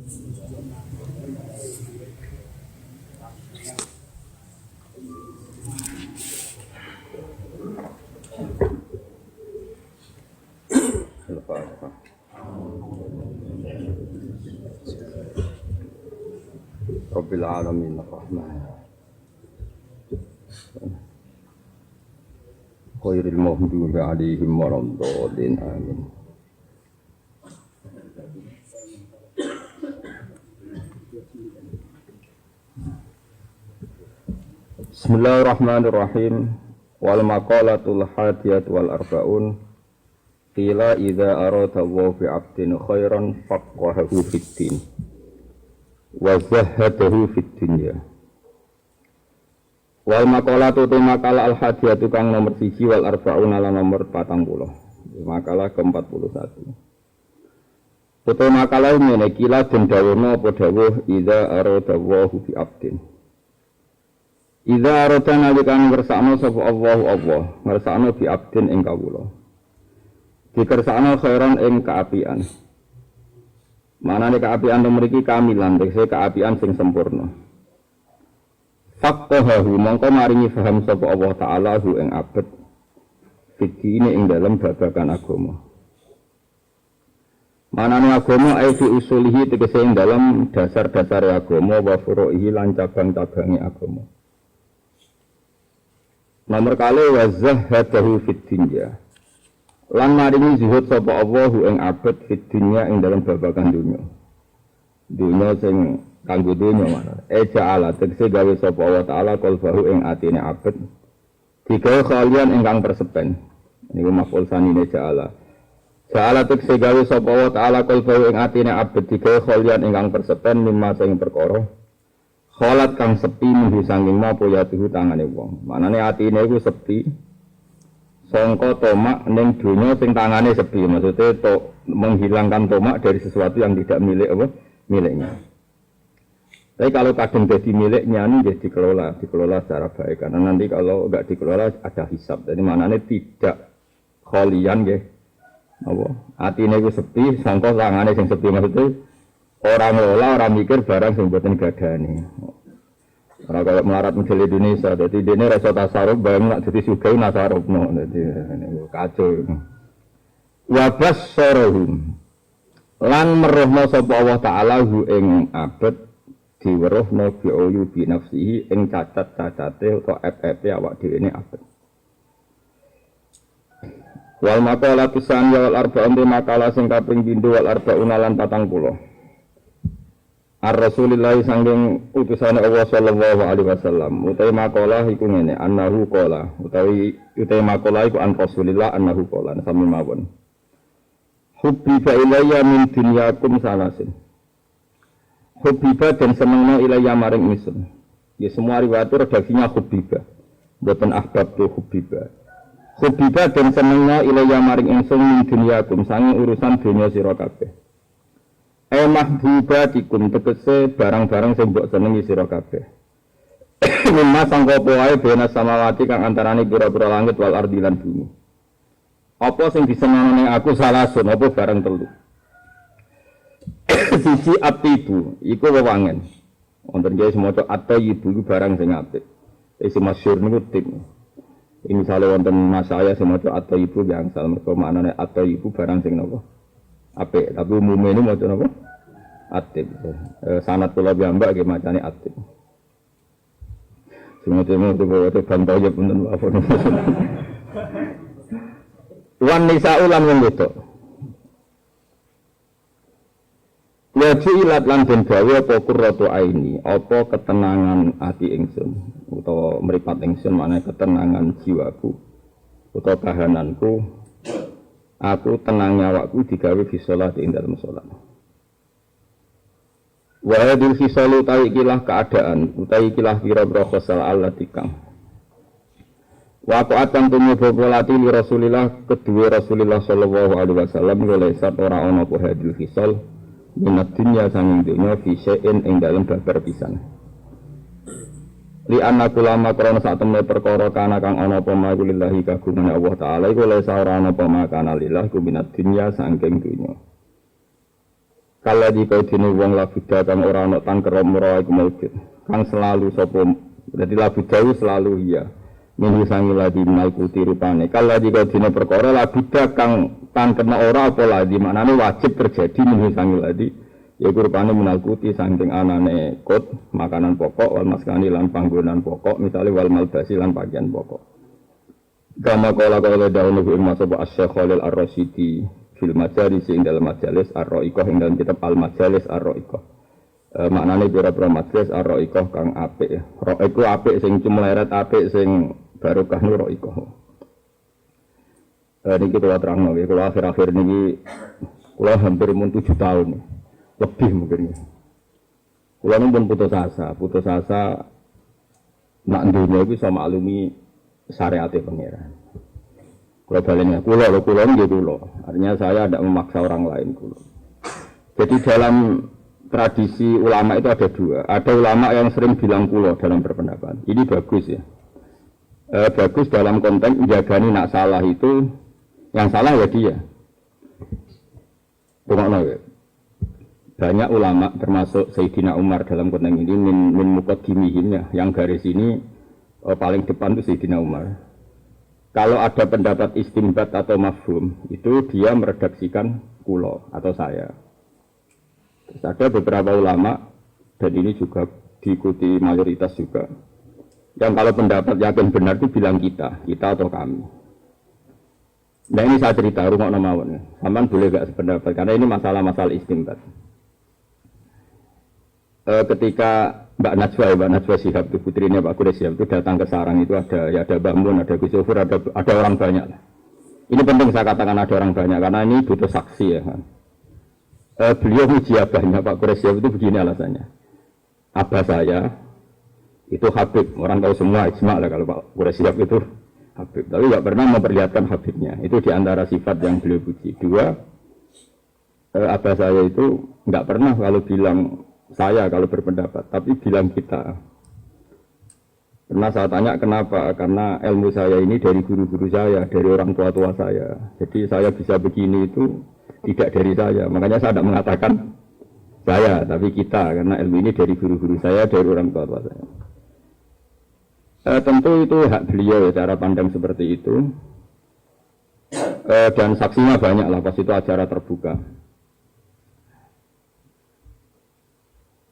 Rabbil alamin ar-rahman Khairil maghdubi alaihim waladdallin amin. Bismillahirrahmanirrahim. Wal maqalatul hadiyat wal arba'un qila idza arada wa fi 'abdin khairan faqahahu fid din wa zahadahu fid dunya. Wal maqalatu tu makalah al hadiyat kang nomor 1 wal arba'un ala nomor 40. Makalah ke-41. Foto makalah ngene kila den dawono apa dawuh idza arada wa fi 'abdin. Idza arada nalikan ngersakno sapa Allah ngersakno bi abdin ing kawula. Dikersakno khairan ing kaapian. Manane kaapian mriki kamilan, tegese kaapian sing sempurna. Faqahahu mongko maringi paham sapa Allah taala hu ing abet fikine ing dalam babagan agama. Manane agama ai fi usulihi tegese ing dalam dasar-dasar agama wa furu'ihi lan cabang-cabange agama. Nomor kali wazah hadahu fid dunya. Lan maringi zuhud sapa Allahu ing abad fid dunya ing dalam babagan dunya. Dunya sing kanggo dunya mana? Ja'ala tegese gawe sapa Allah taala qalbahu ing atine abad. Digawe kalian ingkang persepen. Niku maf'ul sanine ja'ala. Ja'ala tegese gawe sapa Allah taala qalbahu ing atine abad digawe kalian ingkang persepen mimma sing perkara. Kholat kang sepi minggu sangking mapo ya tuhu tangane wong. Manane atine iku sepi. Sangka tomak ning donya sing tangane sepi. Maksudnya menghilangkan tomak dari sesuatu yang tidak milik miliknya. Tapi kalau kadang jadi miliknya ini dikelola secara baik. Karena nanti kalau enggak dikelola ada hisab. Jadi manane tidak kholian nggih. Apa? Atine iku sepi, sangka tangane sing sepi maksudnya orang ngelola, orang mikir barang sing mboten gadani. Ora kaya melarat model Indonesia, dadi dene rasa tasarruf barang nak dadi sugih nasarufno, dadi kacau. Wa basyarahum. Lan merohna sapa Allah taala hu ing abad diweruhna bi uyubi nafsihi ing cacat-cacate utawa ep-epe awak dhewe ne abad. Wal maqalatu saniyah wal arba'un makalah sing kaping 7 wal arba'un lan 40. Ar-Rasulillah sangking utusane Allah sallallahu alaihi wasallam utawi makalah iku ngene annahu qala utawi makalah iku an Rasulillah annahu qala sami mawon hubbiba ilayya min dunyakum salasin hubbiba dan senengno ilayya maring ingsun ya semua riwayat redaksinya hubbiba mboten ahbab tu hubbiba dan senengno ilayya maring ingsun min dunyakum sanging urusan dunya sira kabeh mahbubatikum tegese barang-barang sing mbok senengi sira kabeh. Mimma sangka apa wae bena samawati kang antarane pira-pira langit wal ardi lan bumi. Apa sing disenengane aku salasun apa barang telu. Siji atibu iku wewangen. Wonten guys maca at-tayyibu iku barang sing apik. Isi masyhur niku tip. Ini misale wonten mas saya sing maca at-tayyibu gangsal mergo maknane at-tayyibu barang sing napa? Apik, tapi umumnya ini macam apa? Atib. Sanad kula piyambak nggih macane atib. Semua-semua itu bawa bantau ya punten apa. Wan nisa ulan wong wedok. Ya jilat lan den gawe apa qurratu aini, apa ketenangan ati ingsun utawa mripat ingsun maknane ketenangan jiwaku utawa kahananku. Aku tenangnya awakku digawe fi sholat ing dalem sholat. Wa hadil khisalu utawi ikilah keadaan utawi ikilah pira-pira khosal allati kang wa qatan tumubu polati li Rasulillah kedua Rasulullah sallallahu alaihi wasallam oleh sat ora ana apa hadil khisal minat dunya sanging dunya fi syai'in ing dalem babar pisan. Li anna kulama krana sak temne perkara kana kang ana apa makulillahi kagungane Allah taala iku lesa ora ana apa makana lillah ku minat dunya saking dunya. Kala di kau dini wong labuda kang ora ana tangker mura iku maujud. Kang selalu sapa dadi labuda selalu iya. Minggu sangi lagi menalkuti rupane. Kala di kau dini perkara labuda kang tangkerna ora apa lagi maknane wajib terjadi minggu sangi lagi. Yaiku rupane menalkuti saking anane kot makanan pokok wal maskani lan panggonan pokok misale wal malbasi lan pakaian pokok. Kama kala daun ing masaba Asy-Syaikh Khalil Ar-Rasyidi fil majalis ing dalam majalis Ar-Ra'iqah ing dalam kitab Al-Majalis Ar-Ra'iqah. Maknane pira-pira majalis Ar-Ra'iqah kang apik. Ra'iqah apik sing cumleret apik sing barokah nu Ra'iqah. Niki kula terangno nggih kula akhir-akhir niki kula hampir mun 7 tahun. Lebih mungkin. Kula pun putus asa nak dunya iku iso maklumi syariate pangeran. Kula balenya kula nggih kula. Artinya saya tidak memaksa orang lain kula. Jadi dalam tradisi ulama itu ada dua. Ada ulama yang sering bilang kula dalam berpendapat. Ini bagus ya. Bagus dalam konteks menjagani nak salah itu yang salah ya dia. Tengokno ya. Banyak ulama termasuk Sayyidina Umar dalam konteks ini min muqaddimihim yang garis ini paling depan itu Sayyidina Umar. Kalau ada pendapat istinbat atau mafhum itu dia meredaksikan kulo atau saya. Terus ada beberapa ulama dan ini juga diikuti mayoritas juga. Yang kalau pendapat yakin benar itu bilang kita atau kami. Nah ini saya cerita rumah mawon. Saman boleh gak sependapat karena ini masalah-masalah istinbat. Ketika Mbak Najwa Shihab itu putrinya Pak Quraish Shihab itu datang ke sarang itu ada Mbak Mun, ada Gus Sofur, ada orang banyak. Ini penting saya katakan ada orang banyak karena ini butuh saksi ya kan. Beliau uji abahnya Pak Quraish Shihab itu begini alasannya. Abah saya itu Habib, orang tahu semua ijma lah kalau Pak Quraish Shihab itu Habib, tapi nggak pernah memperlihatkan Habibnya. Itu diantara sifat yang beliau puji. Dua, abah saya itu nggak pernah kalau bilang saya kalau berpendapat, tapi bilang kita. Pernah saya tanya kenapa? Karena ilmu saya ini dari guru-guru saya, dari orang tua-tua saya. Jadi saya bisa begini itu tidak dari saya. Makanya saya tidak mengatakan saya, tapi kita. Karena ilmu ini dari guru-guru saya, dari orang tua-tua saya. Tentu itu hak beliau ya, cara pandang seperti itu. Dan saksinya banyak lah, pas itu acara terbuka.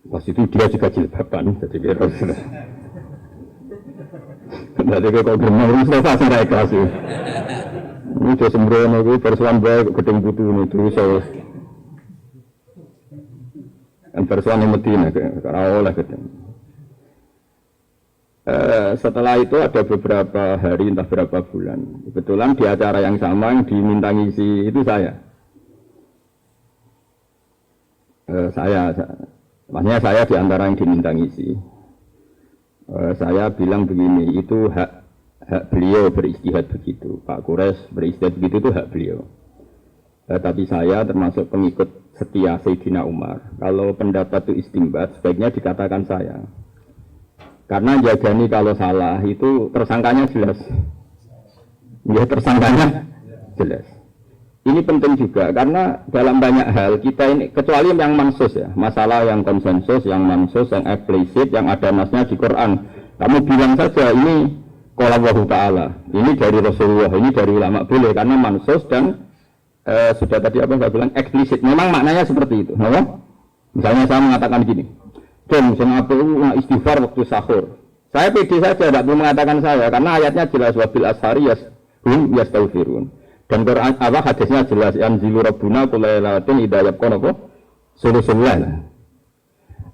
Pas itu dia juga jilbaban, jadi kira jadi kalau gemar itu pasti naik kelas itu. Ini sudah sembrono itu persoalan baik gedeng putih ini terus saya. Dan persoalan yang Medina karena oleh gedeng. Setelah itu ada beberapa hari entah berapa bulan. Kebetulan di acara yang sama yang diminta ngisi itu saya. Maksudnya saya di antara yang diminta ngisi. Saya bilang begini, itu hak beliau beristihad begitu. Pak Quraish beristihad begitu itu hak beliau. Tapi saya termasuk pengikut setia Sayyidina Umar. Kalau pendapat itu istimbat, sebaiknya dikatakan saya. Karena jagani kalau salah itu tersangkanya jelas. Ya tersangkanya jelas. Ini penting juga karena dalam banyak hal kita ini kecuali yang mansus ya, masalah yang konsensus, yang mansus, yang eksplisit, yang ada nasnya di Quran. Kamu bilang saja ini qala Allahu Ta'ala, ini dari Rasulullah, ini dari ulama boleh karena mansus dan sudah tadi apa saya bilang eksplisit. Memang maknanya seperti itu. Nah, misalnya saya mengatakan gini, John, saya istighfar waktu sahur. Saya pede saja, tidak perlu mengatakan saya karena ayatnya jelas wabil ashari yastaghfirun. Dan Quran apa hadisnya jelas anzilu rabbuna kulailatin idayabkon apa sulusulan.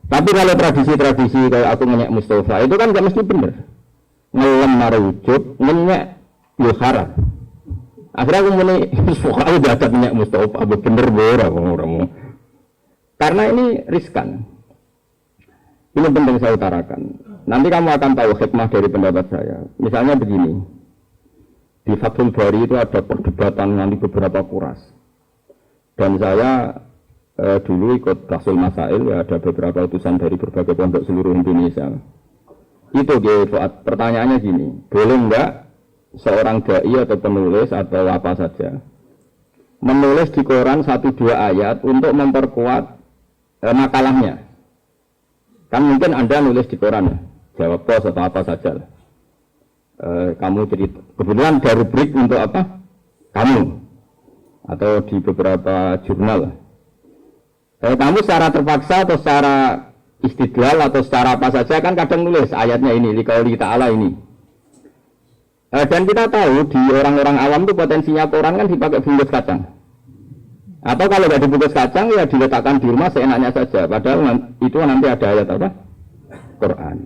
Tapi kalau tradisi-tradisi kayak aku ngenyek Mustafa itu kan gak mesti bener. Ngelem marujud ngenyek yo haram. Akhirnya aku muni suka udah ada ngenyek Mustafa bener orang. Karena ini riskan. Ini penting saya utarakan. Nanti kamu akan tahu hikmah dari pendapat saya. Misalnya begini. Di Fathul Bari itu ada perdebatan nanti beberapa kuras. Dan saya dulu ikut Rasul Masail, ya ada beberapa utusan dari berbagai pondok seluruh Indonesia. Itu Fuad, pertanyaannya gini, boleh enggak seorang dai atau penulis atau apa saja menulis di koran 1-2 ayat untuk memperkuat makalahnya. Kan mungkin Anda nulis di koran ya, jawab pos atau apa saja. Kamu cerita, kebetulan ada rubrik untuk apa? Kamu atau di beberapa jurnal. Kamu secara terpaksa atau secara istidlal atau secara apa saja kan kadang nulis ayatnya ini, liqauli ta'ala ini. Dan kita tahu di orang-orang awam itu potensinya koran kan dipakai bungkus kacang. Atau kalau nggak dibungkus kacang ya diletakkan di rumah seenaknya saja. Padahal itu nanti ada ayat apa? Quran.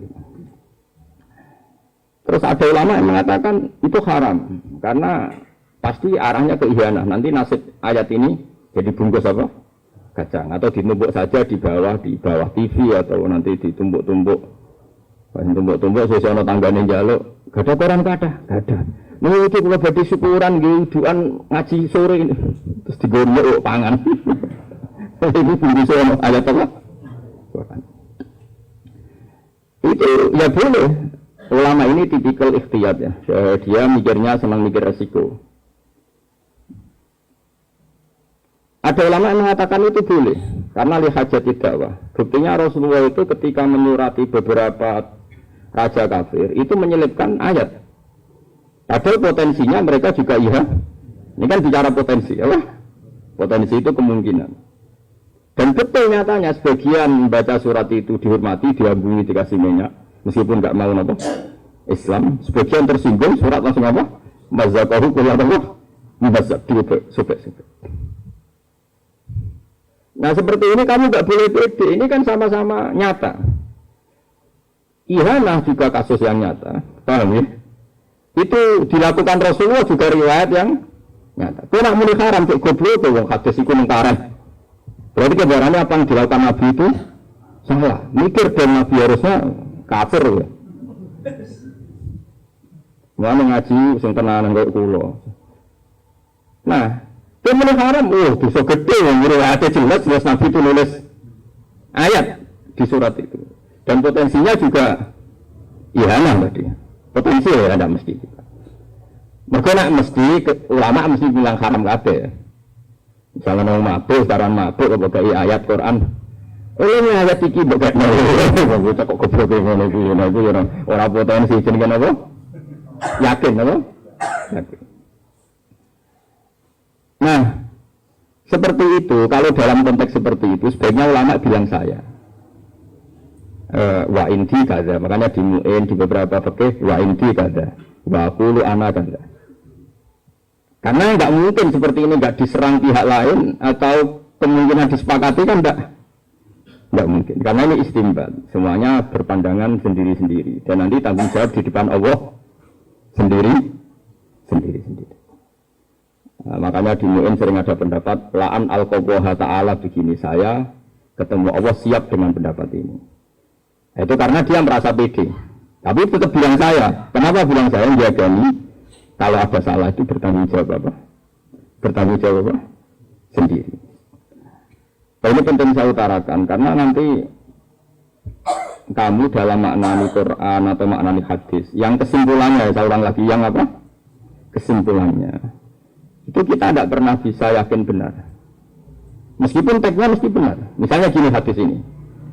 Terus ada ulama yang mengatakan itu haram karena pasti arahnya ke ihanah. Nanti nasib ayat ini jadi bungkus apa? Kacang atau ditumbuk saja di bawah TV atau nanti ditumbuk-tumbuk. Tumbuk-tumbuk sesuai tanggane jaluk. Gak ada koran gak ada. Nih itu kalau berarti syukuran duan ngaji sore ini terus digoreng pangan. Ini bungkusnya ayat apa? Quran. Itu ya boleh. Ulama ini tipikal ikhtiyat ya. Dia mikirnya senang mikir resiko. Ada ulama yang mengatakan itu boleh karena lihat hajat dakwah. Buktinya Rasulullah itu ketika menyurati beberapa raja kafir itu menyelipkan ayat. Padahal potensinya mereka juga iya. Ini kan bicara potensi, ya? Potensi itu kemungkinan. Dan betul nyatanya sebagian baca surat itu dihormati, diambungi, dikasih minyak, meskipun nggak mau apa Islam. Sebagian tersinggung, surat langsung apa? Mazakahu kuliah apa? Mazak, sobek. Nah seperti ini kamu nggak boleh pede. Ini kan sama-sama nyata. Ihanah juga kasus yang nyata, paham ya? Itu dilakukan Rasulullah juga riwayat yang nyata. Kau nak muni haram cek goblok tuh wong hadis iku nengkaran. Berarti kebenarannya apa yang dilakukan Nabi itu salah. Mikir dan Nabi harusnya kafir ya. Mana ngaji sing tenanan kaya kula. Nah, kau muni haram, dosa gede wong riwayatnya jelas Nabi itu nulis ayat di surat itu. Dan potensinya juga ihanah tadi. Potensi ya ada mesti. Mereka nak mesti ulama mesti bilang haram kabeh. Misalnya nang mabuk, saran mabuk apa kayak ayat Quran. Ini ayat iki mbok gak ngono. Kok goblok ngono kuwi ora potensi jenenge apa? Yakin apa? Yakin. Nah, seperti itu kalau dalam konteks seperti itu sebaiknya ulama bilang saya. Wa indi kada, makanya di mu'in di beberapa fikih wa indi kada, wa qulu ana kada. Karena enggak mungkin seperti ini enggak diserang pihak lain atau kemungkinan disepakati kan enggak mungkin. Karena ini istimbat, semuanya berpandangan sendiri-sendiri dan nanti tanggung jawab di depan Allah sendiri. Nah, makanya di mu'in sering ada pendapat la'an al-qabwaha ta'ala begini, saya ketemu Allah siap dengan pendapat ini. Itu karena dia merasa pede. Tapi tetap bilang saya. Kenapa bilang saya? Menjagani kalau ada salah itu bertanggung jawab apa? Bertanggung jawab apa? Sendiri. Nah, ini penting saya utarakan karena nanti kamu dalam maknani Quran atau maknani hadis yang kesimpulannya, saya ulang lagi, yang apa? Kesimpulannya itu kita tidak pernah bisa yakin benar. Meskipun teksnya mesti benar. Misalnya gini hadis ini.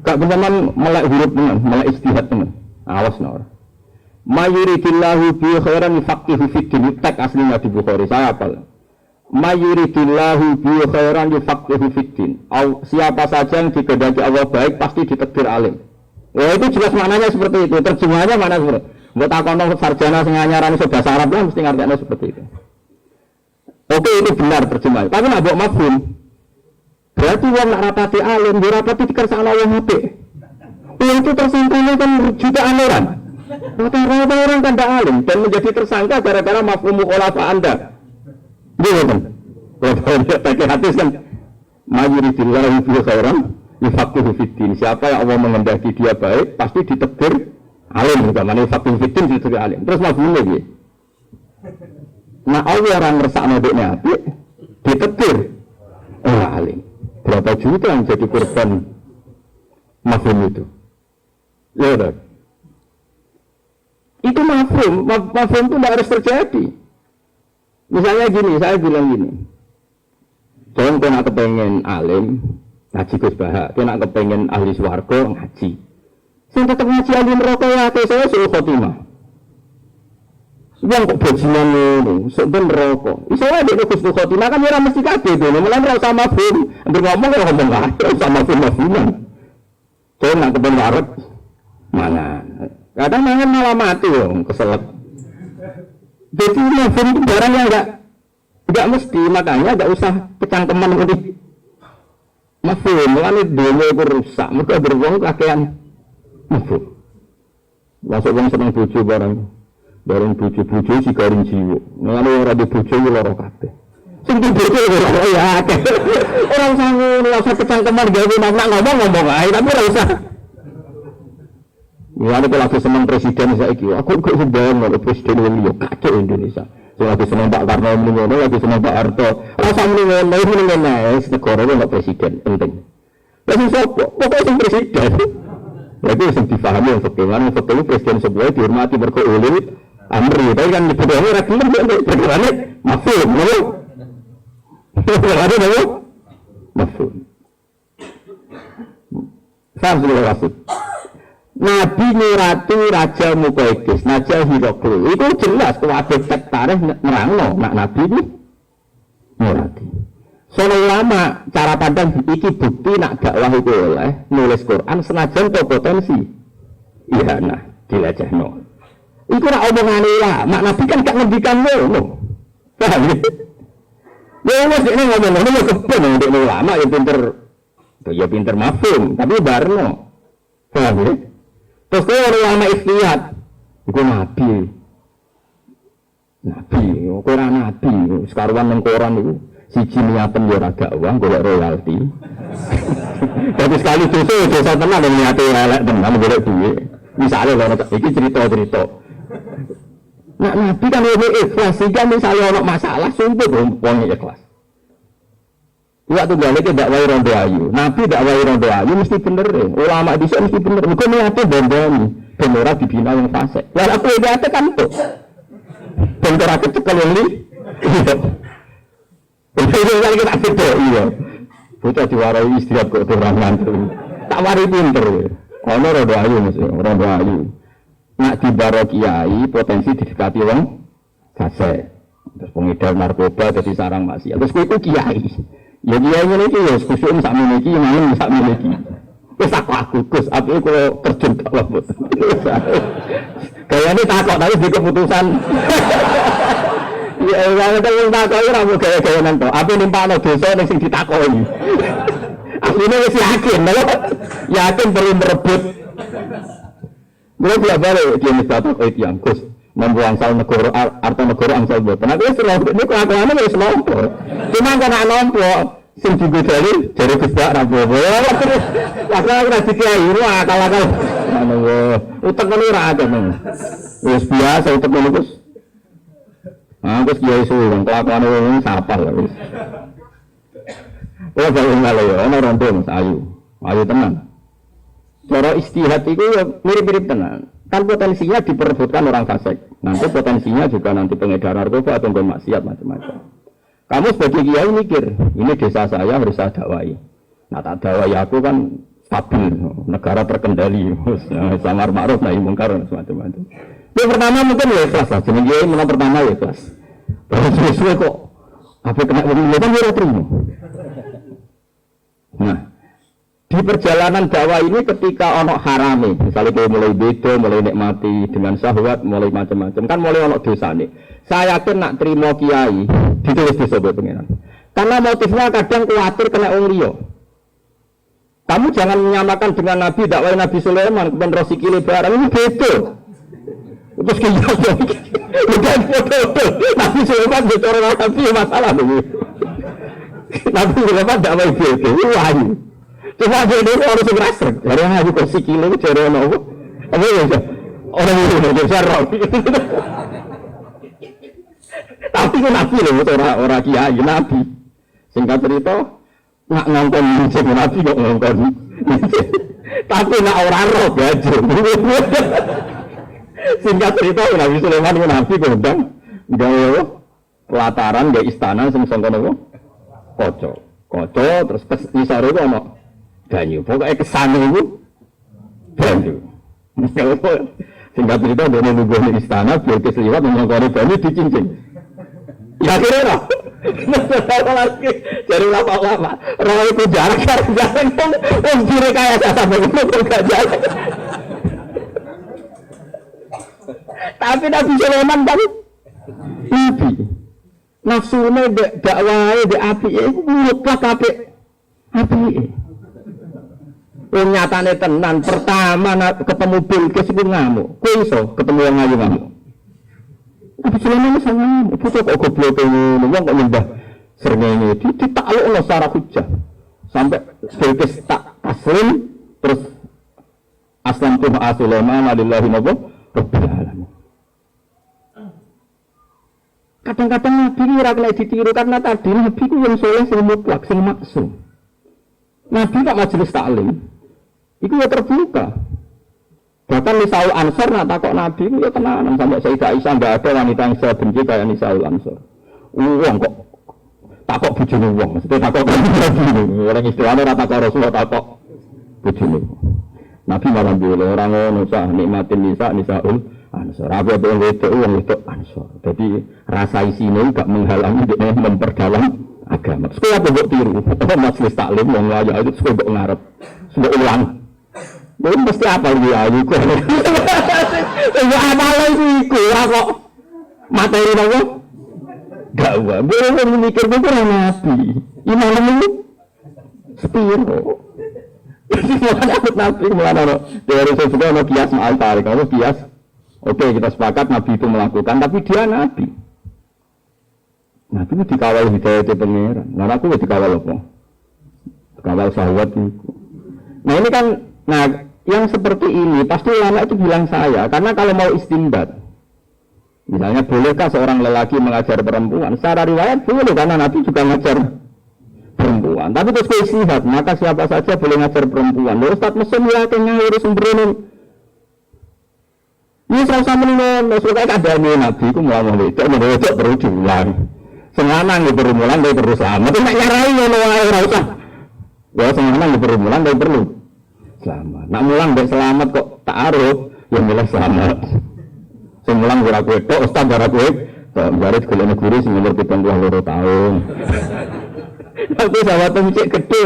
Gak benar melek huruf teman, melek istihad teman. Awas nor. Mayuridillahu bi khairan yufaqihu fid din. Tek aslinya di Bukhari saya hafal. Mayuridillahu bi khairan yufaqihu fid din. Siapa saja yang dikehendaki Allah baik pasti ditakdir alim. Ya itu jelas maknanya seperti itu. Terjemahannya mana seperti? Buat akono sarjana sing anyarane bahasa Arab lah mesti ngerti seperti itu. Oke itu benar terjemahan. Tapi nak mbok mafhum. Berarti wong nak rapati alim, dia rapati dikersakno wong apik. Itu tersangkanya kan jutaan orang. Rata-rata orang kan tidak alim dan menjadi tersangka gara-gara mafhum mukhalafah Anda. Gitu kan? Kalau dia pakai hadis kan mayuridillahu bi khairan yufaqihu fid din. Siapa yang Allah mengendaki dia baik, pasti ditakdir alim. Utamanya yufaqihu fid din ditakdir alim. Terus mafhumnya piye? Nah, Allah orang ngersakno dekne apik, ditakdir alim. Berapa juta yang jadi korban mafhum itu? Ya udah. Itu mafhum itu tidak harus terjadi. Misalnya gini, saya bilang gini. Jangan kena kepengen alim, Ngaji Gus Bahak, dia nak kepengen ahli swarga ngaji. Sing tetep ngaji ahli neraka ya akeh saya suruh khotimah. Wong kok bajingan ngono, sok ben neraka. Iso wae nek Gus khotimah kan ora mesti kabeh to, mulane ora usah mafhum. Angger ngomong ora ngomong wae, ora usah mafhum-mafhuman. Saya nak kepen wareg mangan. Kadang mangan malah mati wong keselak. Jadi mafhum itu barang yang enggak mesti, makanya enggak usah kecangkeman ngerti. Mafhum, mulane dunia itu rusak, mergo beruang kakean mafhum. Masuk wong seneng bojo barang bojo si garing jiwa. Mulane ora di bojo yo lara kabeh. Sing bojo ora ya akeh. Ora usah ngono, ora usah kecangkeman gawe ngomong ae, tapi ora usah. Mulane kalau aku seneng presiden saiki, aku kok sembayang karo presiden wong liya kacau Indonesia. Saya lagi seneng Pak Karno mrene, lagi seneng Pak Harto. Rasa mrene negara ono presiden penting. Lah sing sapa? Pokoke sing presiden. Lagi sing dipahami wong fakir, fakir presiden sebuah dihormati mergo ulil amri. Tapi kan nyebutane ora gelem perkarane mafhum, lho. Ada lho. Mafhum. Sampai rasul. Nabi nyurati Raja Muqaddis, Raja Hiroklu. Itu jelas kuwabe tek tarikh nerangno nak Nabi ini nyurati. Soale ulama cara pandang iki bukti nak dakwah itu oleh nulis Quran senajan potensi. Iya nah, dilajahno. Iku ora omongane ulama, Nabi kan gak ngendikan ngono. Paham ya? Ya wis nek ngomong ngono ya keben nek ulama ya pinter mafhum, tapi barno. Paham ya? Terus kalau ulama istihad, itu nabi, orang nabi, sekarang yang koran itu, siji niatan ya raga uang, golek royalti. Jadi sekali dosa tenang dan niatnya elek tenang, golek duit. Misalnya kalau ini cerita. Nah nabi kan lebih ikhlas, sehingga misalnya ada masalah, sumpah uangnya ikhlas. Waktu balik ke dakwah rondo ayu, Nabi dakwah rondo ayu mesti bener deh. Ulama di sana mesti bener. Bukan niatnya bondoni, beneran dibina yang fase. Lalu aku niatnya kan tuh, bentar aku cekal yang li. Itu kali kita betul iya. Bocah diwarai istirahat kok orang ngantuk. Tak wari pinter. Ono rondo ayu mesti rondo ayu. Nak dibaro kiai potensi didekati wong fase. Terus pengedar narkoba jadi sarang maksiat. Terus itu kiai. Ya dia ini ya, khusyuk sak miliki, malam sak miliki. Wis aku Gus, apike kula terjun tak lembut. Kayane takok tapi di keputusan. Ya ora takok ora mau gaya-gayanan to. Ape nimpakno dosa ning sing ditakoki. Asline wis yakin, lho. Yakin perlu merebut. Mulai dia balik dia mesti takok iki Gus. Membuang sal negara arta negara angsal boten. Aku wis lho niku kelakuane wis lompo. Cuma kena lompo sing digodali jare Gus Bak ra bobo. Lah ora dikiai akal-akal. Ngono wae. Utek ngono ora ada men. Wis biasa utek ngono Gus. Gus kiai suwung kelakuane wong sapal wis. Oh bae ngale yo ana rondo Mas Ayu. Ayu tenan. Cara istihad itu ya mirip-mirip tenan. Kan potensinya diperebutkan orang fasik. Nanti potensinya juga nanti pengedar narkoba atau maksiat macam-macam. Kamu sebagai kiai mikir, ini desa saya harus saya dakwai. Nah tak dakwai aku kan stabil, negara terkendali, samar ma'ruf nahi mungkar macam-macam. Yang pertama mungkin ya ikhlas lah, jadi kiai menang pertama ya ikhlas. Terus sesuai kok, apa kena begini kan dia terima. Nah. Di perjalanan dakwah ini ketika ono harame, misalnya kita mulai beda, mulai nikmati dengan syahwat, mulai macam-macam, kan mulai ono dosa nih. Saya yakin nak terima kiai, ditulis di sobat pengiran. Karena motifnya kadang khawatir kena wong liya. Kamu jangan menyamakan dengan Nabi, dakwah Nabi Sulaiman, kemudian Rosiki Lebaran, ini beda. Terus kiai, bukan foto-foto, Nabi Sulaiman bicara Nabi masalah dulu. Nabi Sulaiman dakwah beda, wahyu. Cuma dia itu harus ngerasa, dari yang aku sikile itu cari orang apa ya? Orang itu serok. Tapi kan nabi loh, orang kiai nabi. Singkat cerita, nak ngongkon musik nabi kok ngongkon. Tapi nak orang roh gaji. Singkat cerita, Nabi Sulaiman nabi gondang, gawe pelataran di istana sing sangkono kocok terus isore itu ono banyu. Pokoknya kesana itu banyu. Singkat cerita dia nunggu di istana, Bilqis liwat mengkori banyu dicincin. Ya kira lagi jadi lama-lama roh itu jarang kan kiri kayak sampai gak jalan. Tapi Nabi Sulaiman kan Nabi nafsunya dakwahnya di api itu mutlak api nyatanya tenan pertama ketemu Bilqis itu ngamuk kuiso ketemu yang ngayu ngamuk Nabi Sulaiman itu ngamuk itu kok goblok ini kok nyembah sernenge ditaklukno secara hujah sampai Bilqis tak taslim terus aslam tuh Sulaiman alillahi rabbil alamin. Kadang-kadang Nabi ini kena ditiru karena tadi Nabi itu yang soleh, yang mutlak, yang maksum. Nabi tak majelis taklim, itu ya terbuka. Bahkan Nisaul Ansor nak takok Nabi itu ya tenanan sampai Sayyidah Aisyah tidak ada wanita yang saya benci kayak Nisaul Ansor. Uang kok takok bujune uang, maksudnya takok orang istilahnya rata takok Rasulullah takok bujune. Nabi malah bilang orang nusah nikmatin Nisaul Ansor, apa yang itu Ansor. Jadi rasa isinya gak menghalangi dia memperdalam agama. Sekolah buat tiru, majelis taklim yang layak itu sekolah buat ngarep, sekolah ulang. Itu mesti apa dia ayu kok? Apa lagi itu? Kok materi apa? Gak uang. Boleh memikir itu orang Nabi. Iman itu sepiro. Jadi mulanya Nabi mulanya. Dari sesuatu kias maal tarik, kalau kias. Oke, kita sepakat Nabi itu melakukan, tapi dia Nabi. Nabi itu dikawal hidayah itu pengeran. Nah, aku dikawal apa? Dikawal sahabat itu. Nah, ini kan, yang seperti ini, pasti ulama itu bilang saya, karena kalau mau istinbat, misalnya bolehkah seorang lelaki mengajar perempuan? Secara riwayat boleh, karena Nabi juga mengajar perempuan. Tapi terus istihad, maka siapa saja boleh mengajar perempuan. Lalu Ustaz Mesum yakinnya harus sembrono. Ini sama-sama menurut, maksudnya keadaannya Nabi itu mulai itu perlu diulang. Senganan dia perlu mulan, dia perlu selamat. Itu nak nyarai orang usah. Ya senganan dia perlu mulan, dia perlu selamat. Nak mulang dia selamat kok tak aruf, ya milih selamat. Semulang gura kue tok, ustaz gura kue. Garis kuliah negeri semuanya 72 tahun. Tapi sahabat itu gede.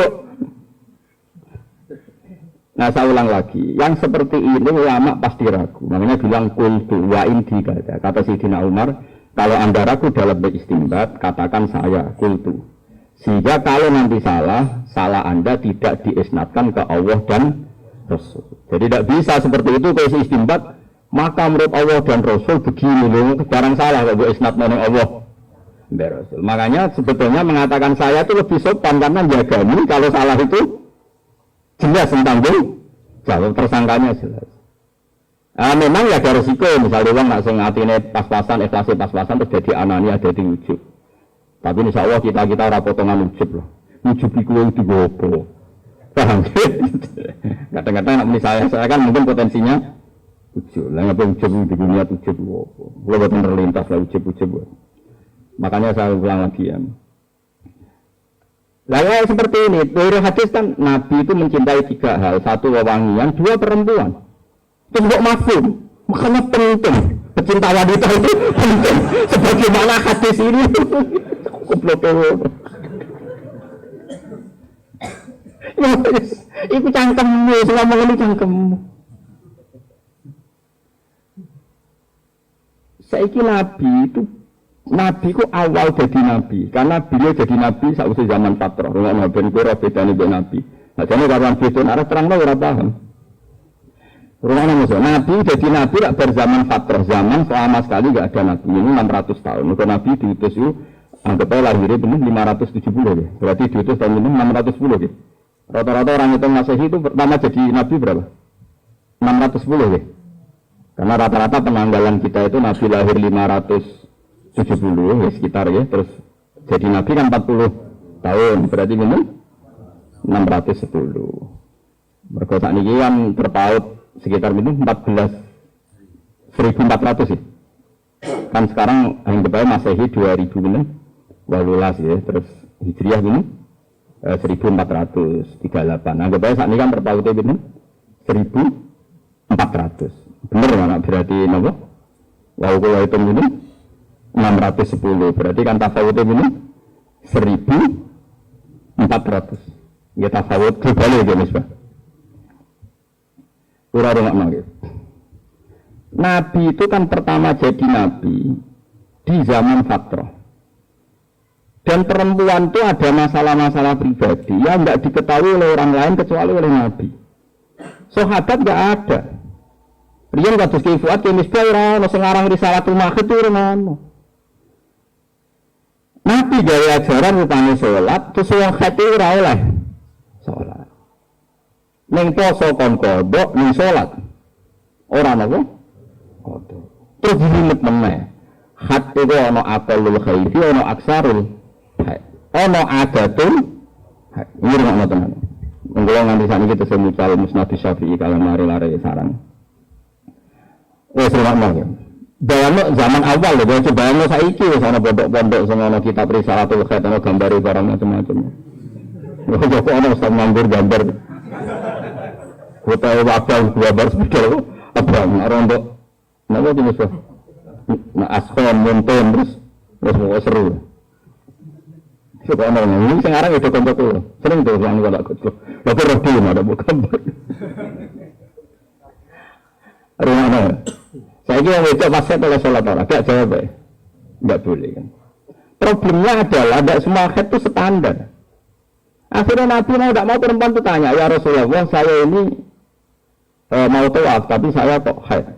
Nah saya ulang lagi, yang seperti ini ulama pasti ragu. Makanya bilang kultu wa indi kata Sayyidina Umar, kalau anda ragu dalam beristimbat, katakan saya kultu. Sehingga kalau nanti salah anda tidak diisnadkan ke Allah dan Rasul. Jadi tidak bisa seperti itu kalau istimbat, maka menurut Allah dan Rasul begini loh, barang salah kalau isnad menurut Allah dan Rasul. Makanya sebetulnya mengatakan saya itu lebih sopan karena menjagani kalau salah itu jelas tentang jawab tersangkanya jelas. Memang ya ada resiko, misalnya orang nak sing atine pas-pasan, ikhlasi pas-pasan terus jadi anani ada di ujub. Tapi insya Allah kita ora potongan ujub loh. Ujub iku wong digopo. Paham? Kadang-kadang nak saya kan mungkin potensinya ujub. Lah ngapa ujub di dunia ujub opo. Kulo boten terlintas lah ujub-ujub. Makanya saya ulang lagi ya. Lalu seperti ini, dari hadis kan Nabi itu mencintai 3 hal, 1 wewangian, 2 perempuan. Itu kok mafhum, makanya penting. Pecinta wanita itu penting. Sebagaimana hadis ini, goblok. Itu cangkemmu, selama ini cangkemmu. Saiki Nabi ku awal jadi Nabi, karena beliau jadi Nabi sausé zaman Fatrah. Rumah ben kira bedane mbek Nabi. Nah, jane kawan beda arep terangno ora paham. Rumahnya maksud, Nabi jadi Nabi tak berzaman Fatrah, zaman selama sekali enggak ada Nabi. Ini 600 tahun. Maka Nabi diutus itu anggapnya lahirnya benar 570 ya. Berarti diutus tahun ini 610 ya. Rata-rata orang itu Masehi itu pertama jadi Nabi berapa? 610 ya. Karena rata-rata penanggalan kita itu Nabi lahir 570 ya sekitar ya, terus jadi Nabi kan 40 tahun, berarti minum 610. Mereka saat ini kan terpaut sekitar minum 1400 sih. Kan sekarang yang terbaik Masehi 2000 minum 18 ya, terus Hijriah minum 1438. Anggap aja saat ini kan terpautnya bener 1400. Bener mana berarti napa? Wau kula hitung ini 610. Berarti kan tafawutnya bener 1400. Ya tafawut global ya misbah. Ora nggih. Nabi itu kan pertama jadi nabi di zaman fatrah. Dan perempuan itu ada masalah-masalah pribadi yang tidak diketahui oleh orang lain kecuali oleh Nabi. Sahabat tidak ada. Rian kados Ki Fuad Ki Misbah ora ono sing aran Risalatul Mahid itu ora ono. Nabi gawe ajaran rupane salat, terus wong haid ora oleh salat. Ning poso kon kodhok ning salat. Ora napa? Kodhok. Terus dilimet meneh. Haid itu ono aqallul khairi, ono aksarul ono adatul ini rumah teman menggolong nanti saat ini kita semucal musnad syafi'i kalau lari sarang rumah ya dalam zaman awal loh coba bayangno saiki wis ana pondok-pondok sing ana kitab Risalatul Khair ana gambare barang macam-macam kok ana ustaz nganggur gambar kota wakal gambar sepeda apa rondo napa jenis nah askon monton terus mau seru. Sebenarnya ini sekarang itu kontak sering tuh yang kalau aku lalu roti ada bukan rumah mana saya kira itu pasal oleh sholat orang tidak jawab nggak boleh kan problemnya adalah tidak semua haid itu standar akhirnya Nabi mau perempuan itu tanya ya Rasulullah saya ini mau tawaf tapi saya kok haid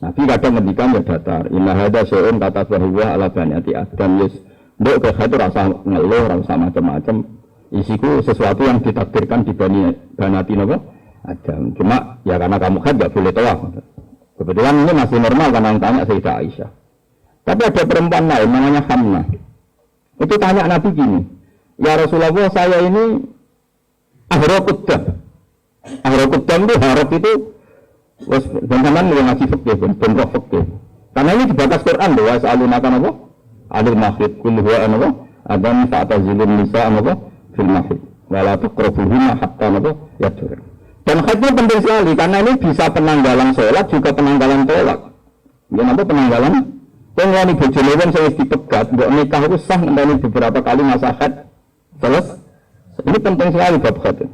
Nabi kadang ngendikan ya datar inna hadza syai'un tatasawwa ala baniyati adam yus ndek kok itu rasa ngeluh, rasa macam-macam. Isiku sesuatu yang ditakdirkan di banati napa? Adam. Cuma ya karena kamu kan enggak boleh tawaf. Kebetulan ini masih normal karena yang tanya Sayyidah Aisyah. Tapi ada perempuan lain namanya Hamnah. Itu tanya Nabi gini, "Ya Rasulullah, saya ini ahrokuddam." Ahrokuddam itu harap itu zaman yang ngaji fikih, bentrok fikih. Karena ini dibatas Quran loh, ya sa'alunaka napa? Alil mahid kullu huwa anwa adam fa'tazilun nisa anwa fil mahid wala taqrabuhunna hatta anwa yadur. Dan haid itu penting sekali karena ini bisa penanggalan sholat juga penanggalan tolak. Ya napa penanggalan? Pengen bojone wong sing wis dipegat mbok nikah itu sah ngenteni beberapa kali masa haid selesai. Ini penting sekali bab haid.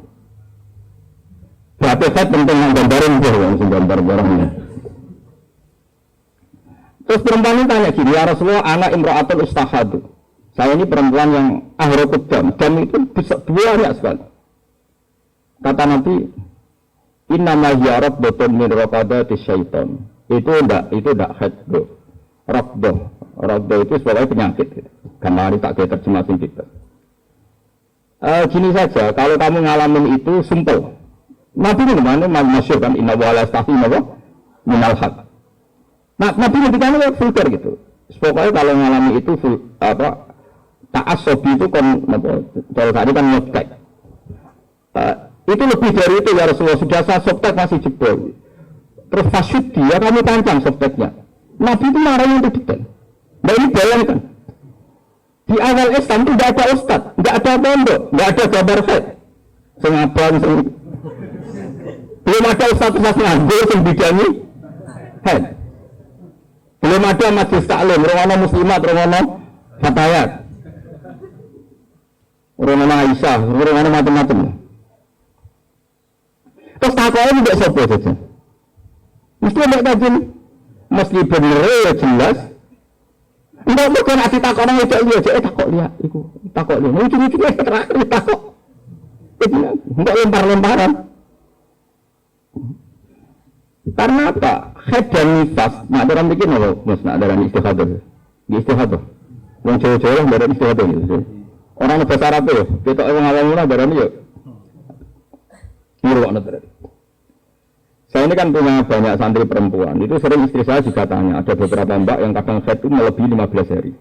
Bab haid penting yang gambarin wong sing gambar barangnya. Terus perempuan ini tanya gini, ya Rasulullah, anak imra'atul ustahadu. Saya ini perempuan yang ahrokut dam itu bisa banyak sekali. Kata Nabi, innama hiya botol min raqadati syaitan. Itu enggak haid bro. Rabdo itu sebagai penyakit. Karena ini tak kayak terjemah kita. Gini saja, kalau kamu ngalamin itu simple. Nabi ini mana masyhur kan inna wa la yastahi minal haq. Nah, Nabi ngendikane vulgar gitu. Pokoknya kalau ngalami itu ta'assobi itu kan kalau tadi kan nyoptek. Itu lebih dari itu ya Rasulullah, sudah saya soptek masih jebol. Terus fasyid dia kami tancang sopteknya. Nabi itu marahnya untuk detail. Nah ini bayangkan. Di awal Islam itu tidak ada ustadz, tidak ada pondok, tidak ada gambar haid. Sengabang, belum ada ustadz nganggur yang bidangi haid. Belum ada majlis taklim, romono muslimat, romono fatayat, romono Aisyah, romono macam-macam. Terus takutnya tidak sopan saja. Mesti ada kajian, mesti benar ya jelas. Tidak bukan hati takut orang itu aja, takut lihat, takut lihat. Mungkin terakhir takut, tidak lempar-lemparan. Karena apa? Haid dan nifas, nak ada orang bikin apa? Mas, nak ada orang istihadah. Di istihadah. Yang cewek-cewek lah ada istihadah gitu. Orang bahasa Arab ya, kita orang awam-awam ada orang ya. Nurut nanti. Saya ini kan punya banyak santri perempuan. Itu sering istri saya juga tanya. Ada beberapa mbak yang kadang haid itu melebihi 15 hari.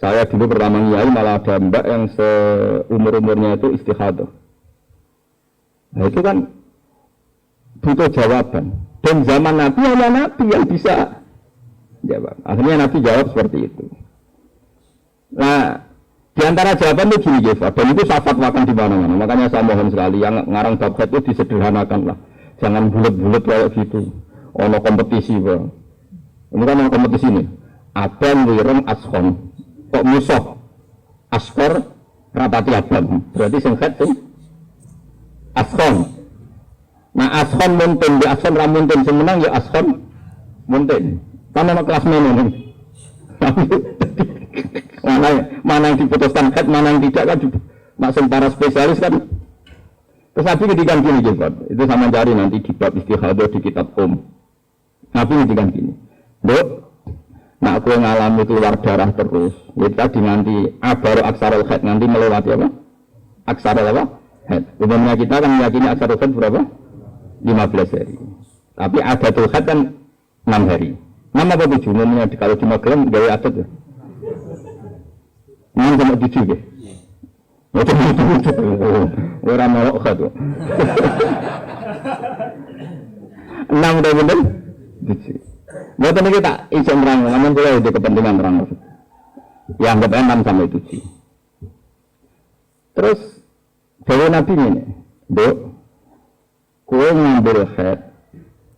Saya dulu pertama nyai malah ada mbak yang seumur-umurnya itu istihadah. Nah itu kan butuh jawaban. Dan zaman Nabi hanya Nabi yang bisa jawab. Akhirnya Nabi jawab seperti itu. Nah, di Di antara jawaban itu gini Jeff, dan itu saya fatwakan di mana-mana. Makanya saya mohon sekali yang ngarang bab itu disederhanakan lah. Jangan bulat-bulat kayak gitu. Ono kompetisi bang. Ini kan ono kompetisi nih. Abang wirem ashon. Kok musuh? Askor rapati abang. Berarti sing head sing ashon. Nah ashon munten di ashon ramunten semenang ya ashon munten. Kan ono kelas meneng. Mana yang diputuskan head, mana yang tidak kan maksud para spesialis kan. Terus Nabi ngedikan gini Jepot, itu sama cari nanti di bab istihadah di kitab Nabi ngedikan gini, Dok, nak aku ngalami keluar darah terus, jadi tadi nanti baru aksarul head nanti melewati apa? Aksarul apa? Head. Umumnya kita kan meyakini aksarul head berapa? 15 hari. Tapi adatul head kan 6 hari. 6 apa 7? Umumnya kalau cuma gelam gaya adat ya. 6 sama 7 deh. Orang melok kado. 6 udah bener? 7. Buat ini kita izin terang, namun kita ada kepentingan terang. Ya anggap 6 sampai 7. Terus dari Nabi ini, Dok, kue ngambil head,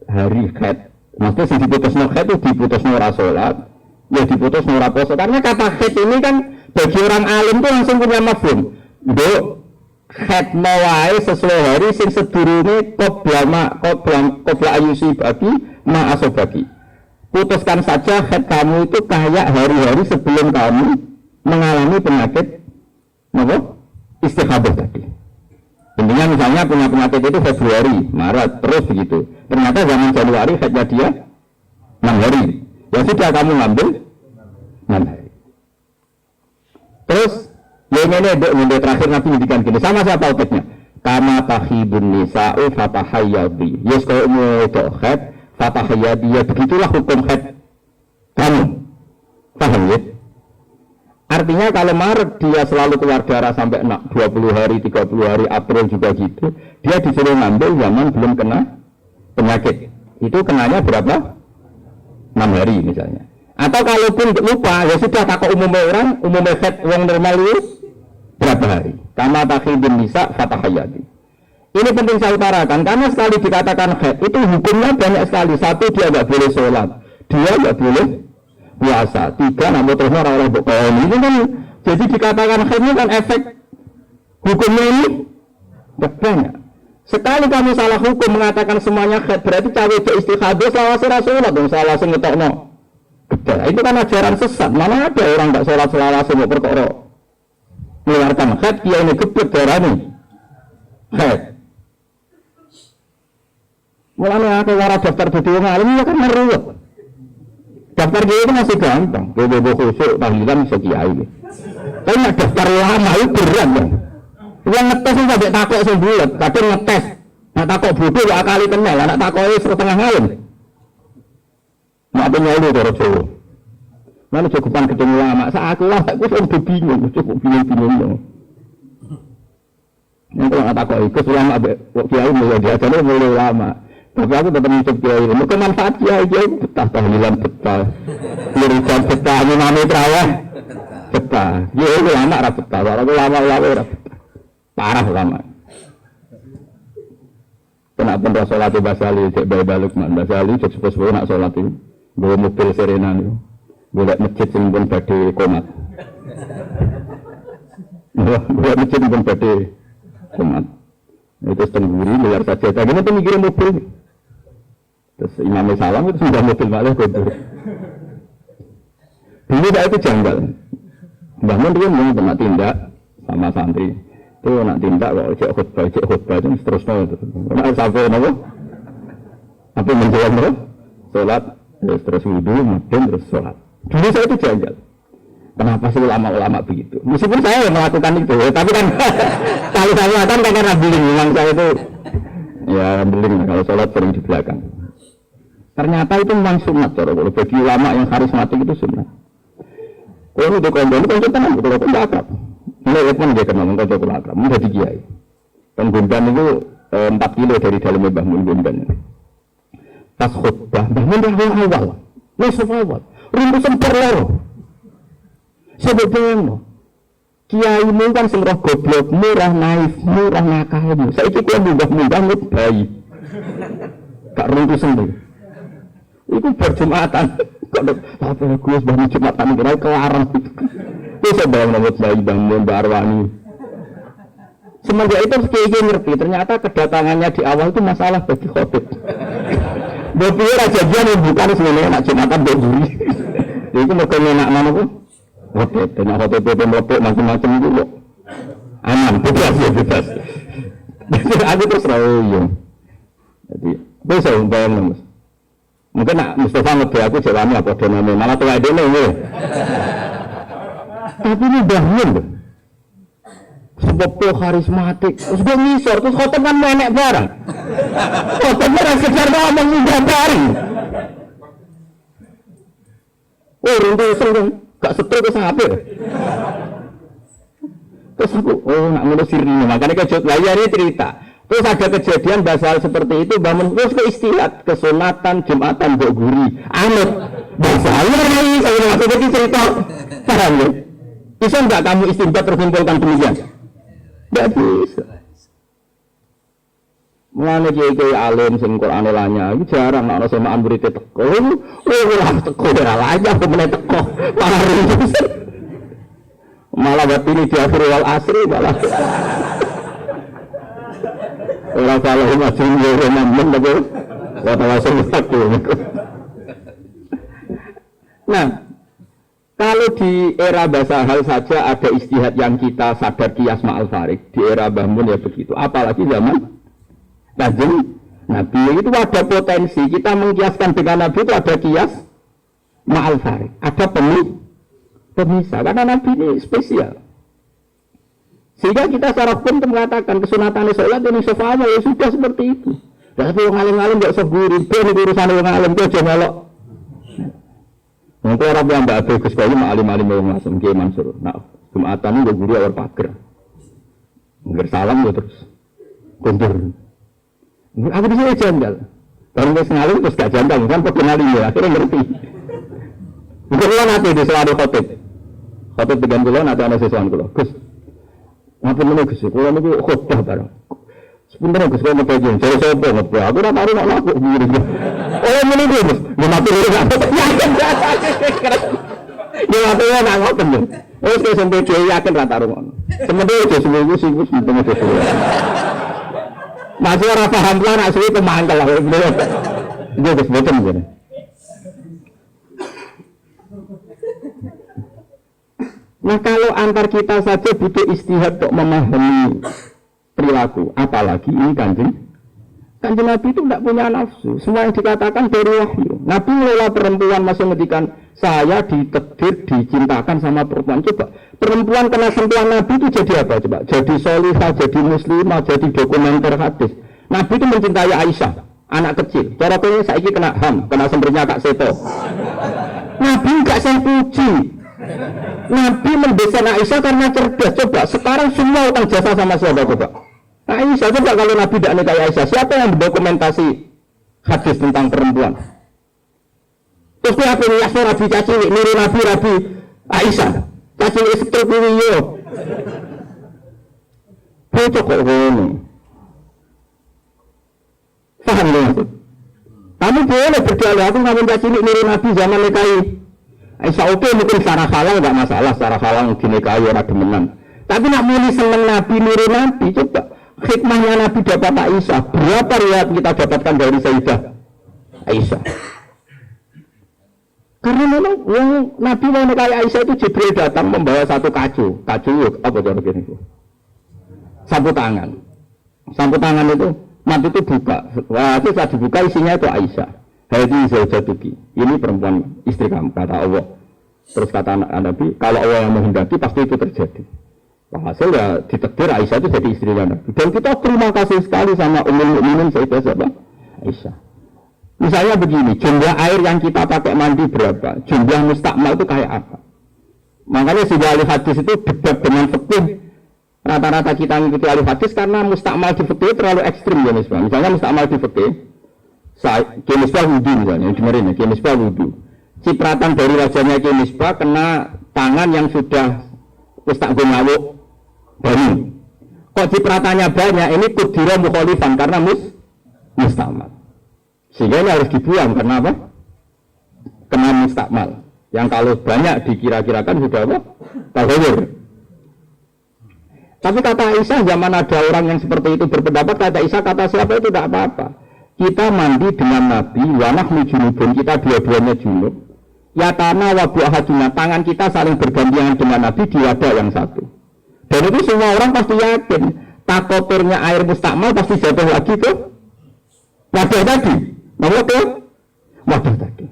hari head, maksudnya si diputus no head itu diputus no rasolat, ya diputus no raposo. Karena kata head ini kan bagi orang alim itu langsung punya mafhum. Dok, head mawai sesuai hari sing sedurunge qobla ayusi bagi ma asobaki. Putuskan saja head kamu itu kayak hari-hari sebelum kamu mengalami penyakit apa? Istihadah tadi. Intinya misalnya punya penyakit itu Februari, Maret, terus begitu. Ternyata zaman Januari headnya dia 6 hari. Ya sudah kamu ngambil 6 hari. Terus yang ini terakhir Nabi mendikan gini, sama siapa otaknya? Kama tahibun nisa'u fatahayyadi. Yes kalau mau itu head fatahayyadi, ya begitulah hukum head kamu. Paham ya? Artinya kalau Maret dia selalu keluar darah sampai 20 hari, 30 hari, April juga gitu, dia disuruh ngambil zaman belum kena penyakit. Itu kenanya berapa? 6 hari misalnya. Atau kalaupun lupa, ya sudah takut umumnya orang, umumnya head yang normal itu berapa hari? Kama takhidun nisa fatahayati. Ini penting saya utarakan, karena sekali dikatakan head, itu hukumnya banyak sekali. Satu, dia nggak boleh sholat. Dia nggak boleh puasa. 3, namun terus orang-orang berkoin. Ini kan, jadi dikatakan head ini kan efek hukumnya ini banyak. Sekali kamu salah hukum mengatakan semuanya head, berarti cawe ke istihadah selawasi rasulullah dong, selawasi ngetokno. Itu kan ajaran sesat. Mana ada orang tak sholat selawasi mau perkara mengeluarkan head, dia ini gebet darah ini head. Mulanya aku warah daftar jadi orang alim, ya kan meruwet. Daftar dia itu masih gampang, bobo khusuk, tahlilan bisa kiai. Tapi nak daftar lama itu berat kan. Yang ngetes itu sampai takut sebulat, kadang ngetes. Nak takut bodoh ya kali kenal, nak takut setengah ngalim. Mak penyolu cara Jawa. Mana cukupan ketemu lama, saat aku lah, aku sudah bingung, cukup bingung-bingung. Yang kalau nak takut ikut lama, kiai mulai diajarnya mulai lama. Tapi aku tetap mencoba kiai, mungkin manfaat kiai betah, tahlilan betah, lirikan betah, nyimami terawih betah. Kiai itu lama rap betah, kalau aku lama-lama rap betah, parah lama. Kenapa pun sholat di Basali, cek bayi Lukman, Basali cek sepuh-sepuh nak sholat itu, bawa mobil Serena itu, boleh masjid yang pun badai komat, boleh masjid yang pun badai komat. Itu setengguri, liar saja, tadi itu mikirin mobil. Terus Imam Salam itu sudah mobil malah kotor. Dulu saya itu janggal. Mbah Mun dia mau nak tindak sama santri. Itu nak tindak kok cek khutbah itu seterusnya itu. Nak sampai apa? Apa menjawab apa? Sholat, terus wudhu, mungkin terus sholat. Dulu saya itu janggal. Kenapa sih ulama-ulama begitu? Meskipun saya yang melakukan itu, tapi kan kalau saya melakukan kan karena beling. Memang saya itu ya beling kalau sholat sering di belakang. Ternyata itu memang sunat, kalau bagi ulama yang karismatik itu sunat. Kalau itu kondom itu kan tenang, kalau itu akrab. Mulai pun dia kenal, kalau itu akrab, menjadi kiai. Dan Gundan itu 4 kilo dari dalam Mbah Mun Gundan. Pas khutbah, Mbah Mun awal, masuk awal, rumpusan perlor. Sebetulnya, Kiaimu kan sing roh goblokmu, roh naifmu, roh nakalmu. Saiki kowe munggah-munggah ngut bayi. Gak runtuh sendiri. Iku berjumatan. Kok apa Gus bangun jumatan kira kelarang. Wis bayang ngut bayi bangun Mbak Arwani. Semenjak itu kiai ngerti ternyata kedatangannya di awal itu masalah bagi khotib. Bopi rajajian bukan sebenarnya nak jumatan berdiri. Itu mereka enak mana pun. Khotib, tengah khotib itu merepuk macam-macam itu kok. Aman, bebas ya bebas. Aku terus rakyat. Jadi, bisa bayang mas. Mungkin nak Mustafa ngerti aku jawabnya apa namanya malah tua dia nih. Tapi ini bangun loh. Sepupu karismatik, terus gue ngisor, terus khotib kan menek barang. Khotibnya rasa sekedar ngomong nggambarin. Oh, runtuh sering, gak setel ke sahabat. Terus aku, oh nak ngurus sirine, makanya kejut layarnya cerita. Terus ada kejadian basal seperti itu, bangun terus ke istirahat, kesunatan, jumatan, guri, anut. Basalnya nih, saya nggak seperti cerita, paham ya? Bisa nggak kamu istinbat terkumpulkan demikian? Tidak bisa. Mulane kiai alim sing Qur'ane lanya, iki jarang nek ana semaan murid teko. Ora teko ora lanya kok meneh teko. Malah waktu ini di akhir wal asri malah. Ora salah macam yo men lagi. Wata wasal takku. Nah, kalau di era Basahal saja ada istihad yang kita sadar kias ma'al farik, di era Mbah Mun ya begitu. Apalagi zaman Kanjeng Nabi itu ada potensi kita mengkiaskan dengan Nabi itu ada kias ma'al farik, ada pemisah karena Nabi ini spesial. Sehingga kita secara pun mengatakan kesunatan sholat ini sofanya ya sudah seperti itu. Tapi orang alim-alim gak usah guru, ben urusan orang alim itu aja melok. Mungkin orang yang mbak Abel Gus Bayu alim-alim orang langsung Kiai Mansur. Nah, Jumatan itu guru awal pager. Nggak salam ya terus kuntur. Aku di sini janggal. Baru nggak sengalim terus gak janggal, kan pengalim ya. Akhirnya ngerti. Mungkin lo nanti di selalu khotib. Khotib dengan kulo nanti ada sesuatu kulo. Gus, ngapain ini Gus? Kulo ini khotbah bareng. Sebenarnya Gus kalau mau kajian, saya sopo ngobrol. Aku udah taruh nak laku begini. Oh ini dia Gus, dia mati dulu nak. Dia mati dulu nak ngobrol dong. Oh saya sampai dia yakin rata rumah. Sebenarnya dia seminggu sih Gus, sebenarnya dia seminggu. Masih orang paham lah nak sulit pemangkal lah. Dia Gus betul begini. Nah kalau antar kita saja butuh istihad untuk memahami perilaku, apalagi ini kanjeng Nabi itu tidak punya nafsu, semua yang dikatakan dari wahyu. Nabi mengelola perempuan masih ngedikan saya ditakdir dicintakan sama perempuan. Coba perempuan kena sentuhan Nabi itu jadi apa coba? Jadi solihah, jadi muslimah, jadi dokumenter hadis. Nabi itu mencintai Aisyah, anak kecil. Cara ini saiki kena ham, kena sembirnya Kak Seto. Nabi enggak saya puji. Nabi mendesain Aisyah karena cerdas. Coba sekarang semua utang jasa sama siapa coba? Aisyah, coba kalau Nabi tidak nikahi Aisyah, siapa yang mendokumentasi hadis tentang perempuan? Terus dia apa nih? Rabi caci, niru Nabi Aisyah. Caci setruk ini yo. Kok ini? Paham nggak? Kamu boleh berdialog, aku nggak mencaci niru Nabi zaman nikahi Aisyah. Oke, mungkin secara halal nggak masalah, secara halal dinikahi orang demenan. Tapi nak milih seneng Nabi niru Nabi, coba. Hikmahnya Nabi dapat Aisyah, berapa riwayat kita dapatkan dari Sayyidah Aisyah? Karena memang yang Nabi mau nikahi Aisyah itu Jibril datang membawa satu kacu apa cara gini? Sapu tangan itu Nabi itu buka, wah itu saat dibuka isinya itu Aisyah. Hadi zaujatuki, ini perempuan istri kamu kata Allah. Terus kata Nabi, kalau Allah yang menghendaki pasti itu terjadi. Hasil ya ditakdir Aisyah itu jadi istrinya Nabi. Dan kita terima kasih sekali sama Ummul Mukminin Sayyidah Aisyah. Misalnya begini, jumlah air yang kita pakai mandi berapa? Jumlah mustakmal itu kayak apa? Makanya sehingga ahli hadis itu debat dengan fikih. Rata-rata kita mengikuti ahli hadis karena mustakmal di fikih terlalu ekstrim ya misbah. Misalnya mustakmal di fikih, Kimisbah wudhu misalnya, dengerin ya, Kimisbah wudhu. Cipratan dari wajahnya Kimisbah kena tangan yang sudah wis tak go ngawuk banyu. Kok cipratannya banyak, ini kudira mukhalifan karena mustakmal. Sehingga ini harus dibuang karena apa? Kena mustakmal. Yang kalau banyak dikira-kirakan sudah apa? Tawur. Tapi kata Aisyah, zaman ada orang yang seperti itu berpendapat, kata Aisyah, kata siapa itu tidak apa-apa. Kita mandi dengan Nabi, wanah junubun, kita dua-duanya junub. Ya tanah wa bu'ahaduna, tangan kita saling bergantian dengan Nabi di wadah yang satu. Dan itu semua orang pasti yakin, takoturnya air mustakmal pasti jatuh lagi ke wadah tadi. Mau ke wadah tadi.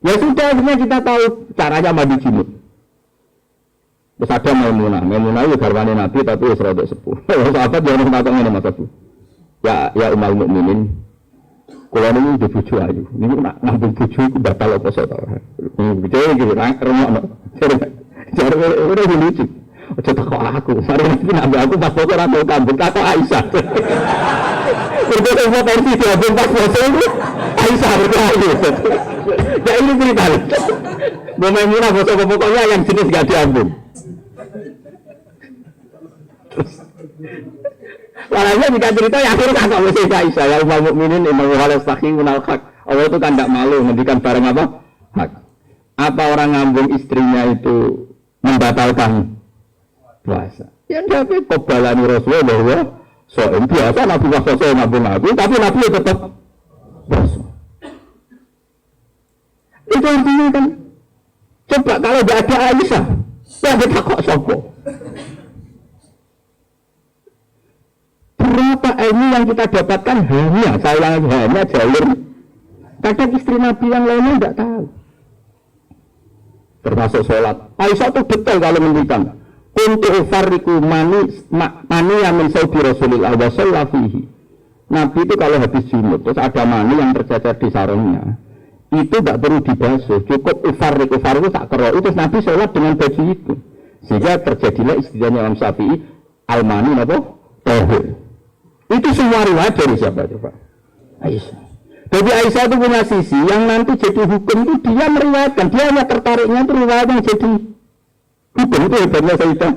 Ya sudah, akhirnya kita tahu caranya mandi junub. Terus ada Maimunah itu garwane Nabi tapi wis rada sepuh. Sahabat jangan takon ngene Mas Abu. Ya ummul mukminin. Kula niku di bojo ayu. Niku nak ngambung bojo ku batal apa sak ta. Bojo iki rungokno. Jare ora lucu. Aja tak aku. Mari nabi aku pas foto ora tau kambung kata Aisyah. Berarti potensi dia pas foto itu Aisyah berkali. Ya ini cerita. Maimunah foto pokoknya yang jenis enggak diambung. Walanya jika cerita ya akhirnya kakak mesti Aisyah ya ummul mukminin innahu halastahiqun al-haq. Allah itu kan tidak malu ngendikan barang apa? Hak. Apa orang ngambung istrinya itu membatalkan puasa? Ya tapi kobalani Rasulullah bahwa soal biasa Nabi puasa ngambung aku, tapi Nabi tetap puasa. Itu artinya kan coba kalau tidak ada Aisyah, ya kita kok sopo? Berapa ilmu yang kita dapatkan hanya jalur. Kadang istri Nabi yang lainnya tidak tahu. Termasuk sholat. Aisyah itu betul kalau mendikan. Untuk ufariku mani yang mensaudi Rasulullah wa sallafihi. Nabi itu kalau habis junub terus ada mani yang tercecer di sarungnya, itu tidak perlu dibasuh, cukup ufariku tak kerok. Itu Nabi sholat dengan baju itu, sehingga terjadilah istilahnya Imam Syafi'i al-mani apa? Tahir. Itu semua riwayat dari siapa coba? Aisyah. Jadi Aisyah itu punya sisi yang nanti jadi hukum itu dia meriwayatkan, dia hanya tertariknya itu riwayat yang jadi hukum. Itu hebatnya Sayyidah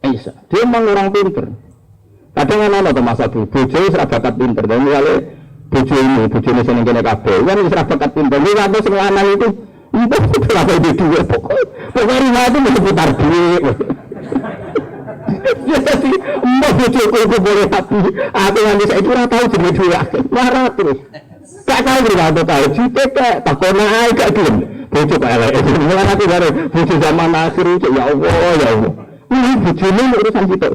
Aisyah. Dia memang orang pinter. Kadang ada masa bojo serah bakat pinter. Dan misalnya bojo ini seneng kena kabeh, kan serah bakat pinter. Ini ada semua anak itu, itu kenapa itu dua pokoknya riwayat itu berputar duit. Ya jadi mbak bojoku itu boleh hati aku nanti saya itu orang tahu jenis dua marah terus gak tahu berapa tahu juga kayak tak kena aja gak belum bojo kayak lain mulai nanti baru bojo zaman akhir itu ya Allah ini bojo ini urusan kita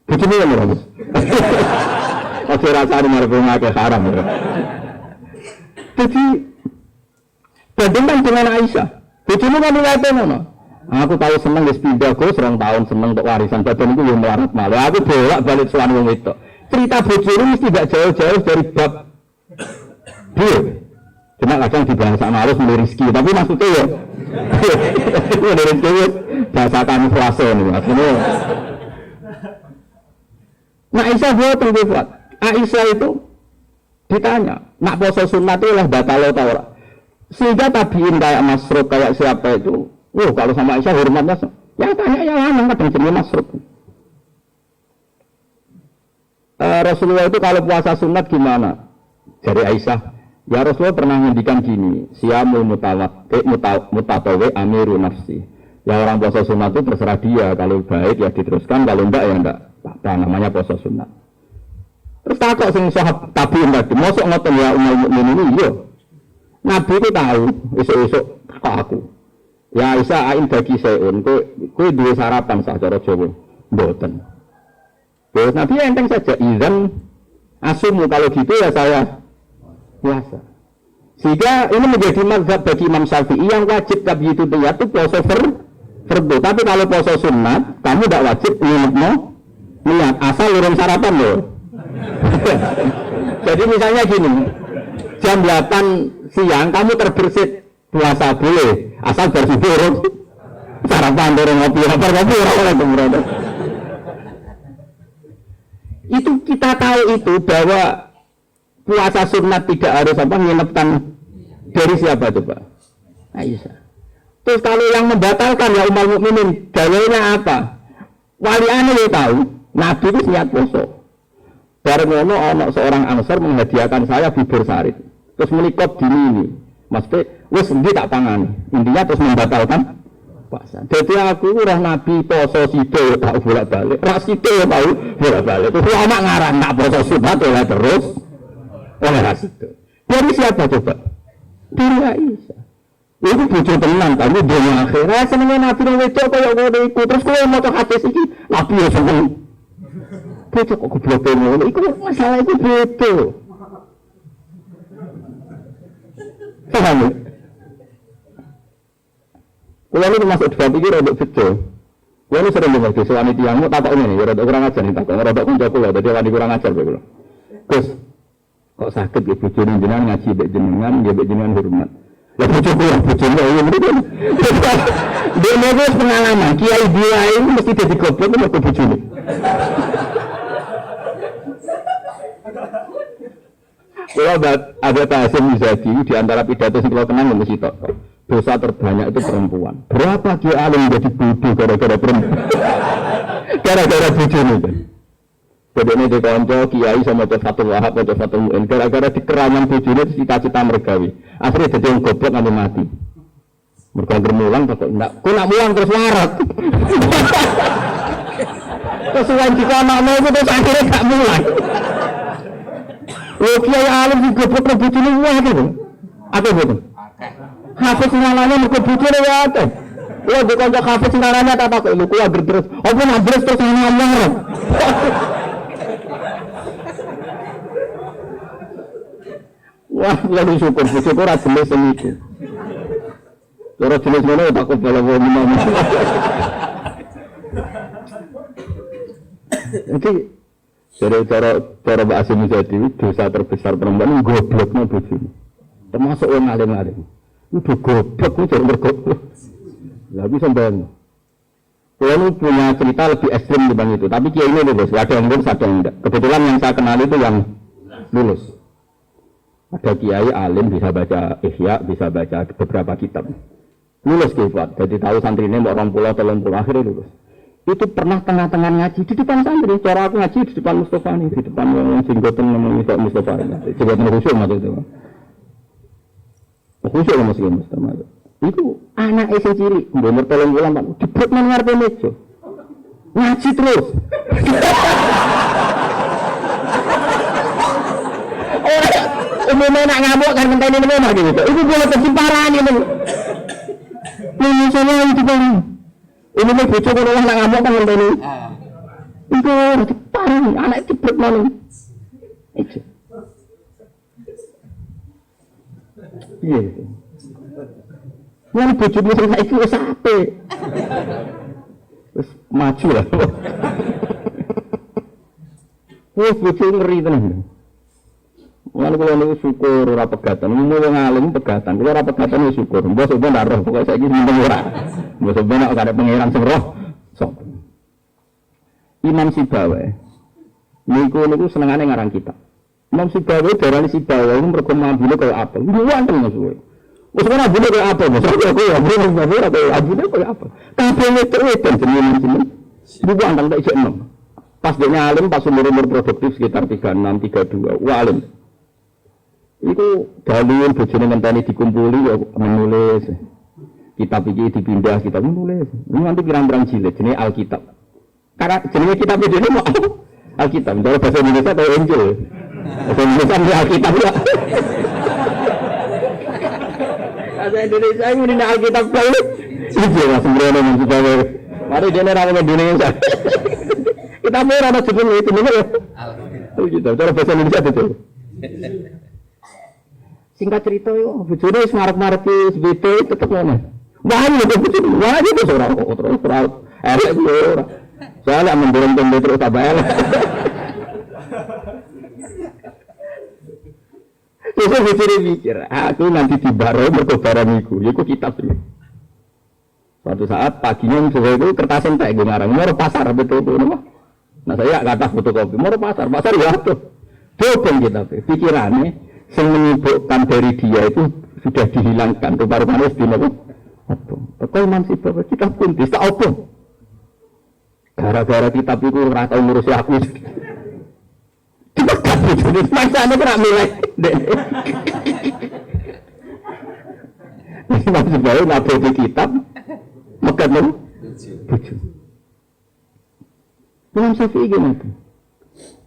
bojo ini yang bagus oke rasanya marah ke haram jadi bandingkan dengan Aisyah bojo ini kan nilai aku tahu seneng wis pindah go serong tahun seneng untuk warisan badan itu yang melarat malu. Aku bolak-balik sowan wong itu. Cerita bojone mesti tidak jauh-jauh dari bab dia. Cuma kadang dibahas sama harus milih rezeki, tapi maksudnya ya milih rezeki bahasa kamuflase nih maksudnya. Nah Aisyah boten buat. Aisyah itu ditanya, nak poso sunat itu lah batal atau ora? Sehingga tabiin kayak Masruq kayak siapa itu kalau sama Aisyah hormatnya, ya tanya yang lanang kadang jenis Masruq. Rasulullah itu kalau puasa sunat gimana? Dari Aisyah, ya Rasulullah pernah ngendikan gini, siyamul mutatawi amiru nafsi. Ya orang puasa sunat itu terserah dia, kalau baik ya diteruskan, kalau enggak ya enggak. Apa namanya puasa sunat. Terus takut sing sahabat tabiin tadi, mosok ngoten ya ummul mukminin ini, iya. Nabi itu tahu, esok-esok takut aku. Ya Aisyah ain bagi seun, kue dua sarapan sah cara Jawa, mboten. Terus Nabi enteng saja, izan asumu kalau gitu ya saya puasa. Sehingga ini menjadi mazhab bagi Imam Syafi'i yang wajib kabeh itu dia itu puasa fardu. Tapi kalau puasa sunat, kamu tidak wajib niat asal urung sarapan loh. Jadi misalnya gini, jam 8 siang kamu terbersit puasa boleh asal bersyukur sarapan dorong ngopi orang itu kita tahu itu bahwa puasa sunat tidak harus nginepkan dari siapa coba Aisyah. Terus kalau yang membatalkan ya umat mukminin, dalilnya apa? Waliane ya tahu, Nabi itu niat poso. Bareng ngono ana seorang Ansor menghadiahkan saya bubur sarit. Terus menikot dini ini. Maksudnya, wis endi tak pangani. Intinya terus membatalkan puasa. Jadi aku ora Nabi poso sithik tak bolak-balik. Ra sithik tahu bolak-balik. Terus lama ngaran tak poso sunat oleh terus oleh ra sithik. Dari siapa coba? Dari Aisyah. Itu bojo tenan kamu dunia akhirat senenge Nabi nang wedok kaya ngono iku. Terus kowe maca hadis iki, Nabi yo seneng. Bojo kok goblok ngono. Iku masalah iku beda. Paham? Kalau ini masuk debat ini rada betul. Kalau ini sering dengar desa wanitiamu takut ini, rada kurang ajar nih takut. Rada kunci kulo, jadi wanita kurang ajar begitu. Terus kok sakit ya bujuni jenengan ngaji bek jenengan, dia bek jenengan hormat. Ya bujuku ya bujuni ya begitu. Dia mau pengalaman, kiai dia ini mesti jadi goblok itu mau bujuni. Kalau ada tahsim Muzadi di antara pidato yang kalau kenal mesti tok. Dosa terbanyak itu perempuan. Berapa dia alim jadi bodoh gara-gara perempuan? Gara-gara bujuni kan. Jadi ini di konco kiai sama Fatul Wahab atau Fatul Mu'in. Gara-gara di kerangan bujuni itu cita-cita mergawi. Akhirnya jadi yang goblok nanti mati. Mereka bermulang kok enggak. Kau nak mulang terus larat. Terus jika anak mau itu terus akhirnya tak mulang. Oh kiai alim juga goblok bujuni wah gitu. Apa betul? Hafid sinaranya muka bujuni ya apa? Wah di konco hafid sinaranya tak pakai lu kuah berterus. Apa nak beres terus ngomong. Wah, lalu syukur aja jenis itu. Cara jenis mana takut kalau mau minum. Jadi cara bahasa Muzadi dosa terbesar perempuan gobloknya bojone. Termasuk orang alim-alim. Itu goblok itu cara bergoblok. Lah bisa sampean. Kalau punya cerita lebih ekstrim dibanding itu, tapi kiai ini lulus, ada yang lulus, ada yang enggak. Kebetulan yang saya kenal itu yang lulus. Ada kiai alim bisa baca Ihya, bisa baca beberapa kitab. Lulus kifat, jadi tahu santri ini orang pulau akhirnya lulus. Itu pernah tengah-tengah ngaji di depan santri. Cara aku ngaji di depan Mustafa nih, di depan yang singgoten namanya Mustafa ini. Singgoten khusyuk maksudnya. Khusyuk maksudnya Mustafa. Itu anak isi ciri, umur 3 bulan Pak, dibrut nang ngarepe meja. Ngaji terus. Umumnya nak ngamuk kan ngenteni meneh gitu. Iku boleh kesimparaan ini. Misalnya itu Bang. Ini mah bocah kalau nak ngamuk kan ngenteni. Iku parah anak dibrut mana. Itu. Iya. Yang bojone sing saiki wis apik. Wis maju lah. Wis bojo ngeri tenan. Wong kula niku syukur ora pegatan. Wong alim pegatan. Kula ora pegatan wis syukur. Mbok sampeyan ndak roh pokoke saiki seneng ora. Mbok sampeyan nek ada pangeran sing roh. Sok. Imam Sibawi. Niku senengane ngarang kitab. Imam Sibawi darani Sibawi mergo mambune kaya apel. Wonten suwe. Wis ora bune kaya apel, maksudnya aku ya bune kaya abune kaya apel. Kabeh itu jenenge. Niku anteng tak isih enom. Pas dia alim, pas umur produktif sekitar 36, 32. Wah alim. Iku dalil bojone ngenteni dikumpuli ya menulis. Kitab iki dipindah kitab menulis. Ini nanti pirang-pirang jilid jenenge Alkitab. Karena jenenge kitab iki dene mau Alkitab. Kalau bahasa Indonesia atau Injil. Bahasa Indonesia itu Alkitab ya. Bahasa Indonesia ini tidak Alkitab kali. Iki ya sembrono juga. Mari dene ra ngomong Indonesia. Kita mau ana jeneng itu niku ya. Alkitab. Cara bahasa Indonesia itu. Singkat cerita yo, bojone wis marep-marep wis bete tetep ngono. Wah iki kok bojone, wah iki wis ora kok terus ora elek ku ora. Soale mendorong tembe terus tambah elek. Terus bojone mikir, aku nanti dibaro mergo barang iku, iku kitab iki. Suatu saat paginya sesuai itu kertas entek gue ngarang, mau pasar betul ngono. Nah saya kata fotokopi, mau pasar ya tuh. Dobeng kitab, pikirannya yang menyibukkan dari dia itu sudah dihilangkan. Rupa-rupanya Apa? Teko Imam Sibawi kitab kuntis tak apa? Gara-gara kitab itu ora tau ngurusi aku. Dipegat bojone, mangsane ora milih. Imam Sibawi ngapain kitab? Megat lho. Bojo. Imam Syafi'i gimana?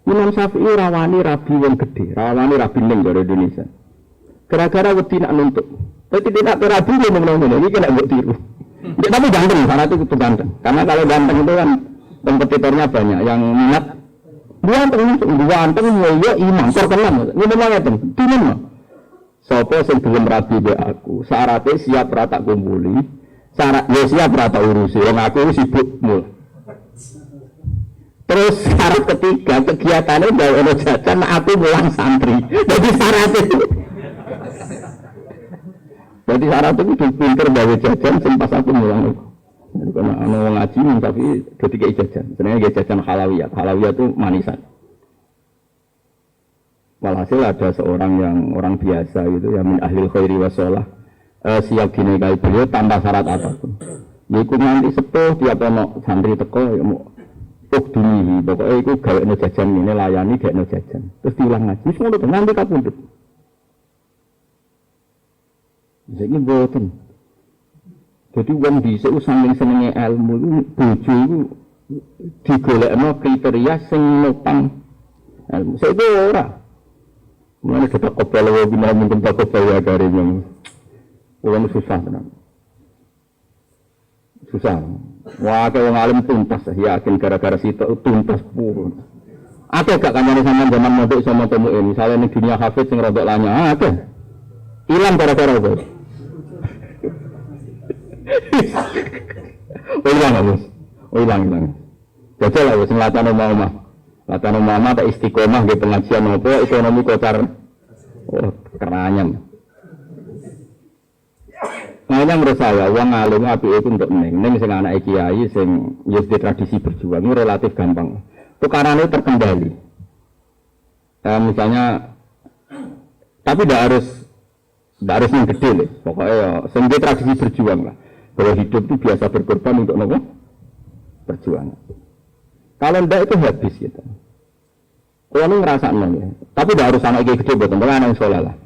Imam Syafi'i rawani rabi wong gede, rawani rabi ning dari Indonesia. Gara-gara wedi nak nuntut. Tapi tidak rabi ngomong-ngomong ini kena mbok tiru. Ya, tapi ganteng, karena itu ganteng. Karena kalau ganteng itu kan kompetitornya banyak yang minat. Ganteng ya imam terkenal. Ini memang itu. Timun mah. Sapa sing gelem rabi be aku, syaratnya siap rata kumpuli. Syarat ya siap rata urusi. Wong aku sibuk mul. Terus syarat ketiga kegiatannya gawe ono jajan aku mulang santri. Jadi syarat itu. Jadi syarat itu pinter gawe jajan sing pas aku mulang. Karena ana wong ngaji tapi ketika jajan. Sebenarnya jajan halawiyah. Halawiyah itu manisan. Walhasil ada seorang yang orang biasa gitu ya min ahlil khairi wasolah siap dinikahi beliau tanpa syarat apapun. Yaiku nanti sepuh tiap ono santri teko ya mau dunihi, pokoknya itu gawe no jajan ini layani gawe no jajan terus diulang ngaji, semua itu nanti kapundut jadi boten jadi uang bisa saking senengnya ilmu itu bojo itu digolek no kriteria sing nopang ilmu saya itu orang mana kita kepala wabina mungkin tak kepala agarim yang susah tenang susah. Wah, kalau ngalim tuntas, yakin gara-gara situ tuntas pun. Ada gak kancane sama zaman modok sama temu ini? Misalnya di dunia hafid sing rodok lanya, ada. Hilang gara-gara apa? Hilang Mas. Hilang. Jajal lah sing latano mama. Latano mama tak istiqomah nggih pengajian apa ekonomi kocar. Oh, keranyam. Makanya menurut saya, uang alim api itu untuk neng sing anak kiai sing di tradisi berjuang itu relatif gampang. Tukarannya terkendali. Misalnya, tapi tidak harus yang gede deh. Pokoknya ya, sing di tradisi berjuang lah. Bahwa hidup itu biasa berkorban untuk nopo perjuangan. Kalau tidak itu habis gitu. Kalau ngerasa neng ya, tapi tidak harus anak kiai gede buat anak yang soleh lah.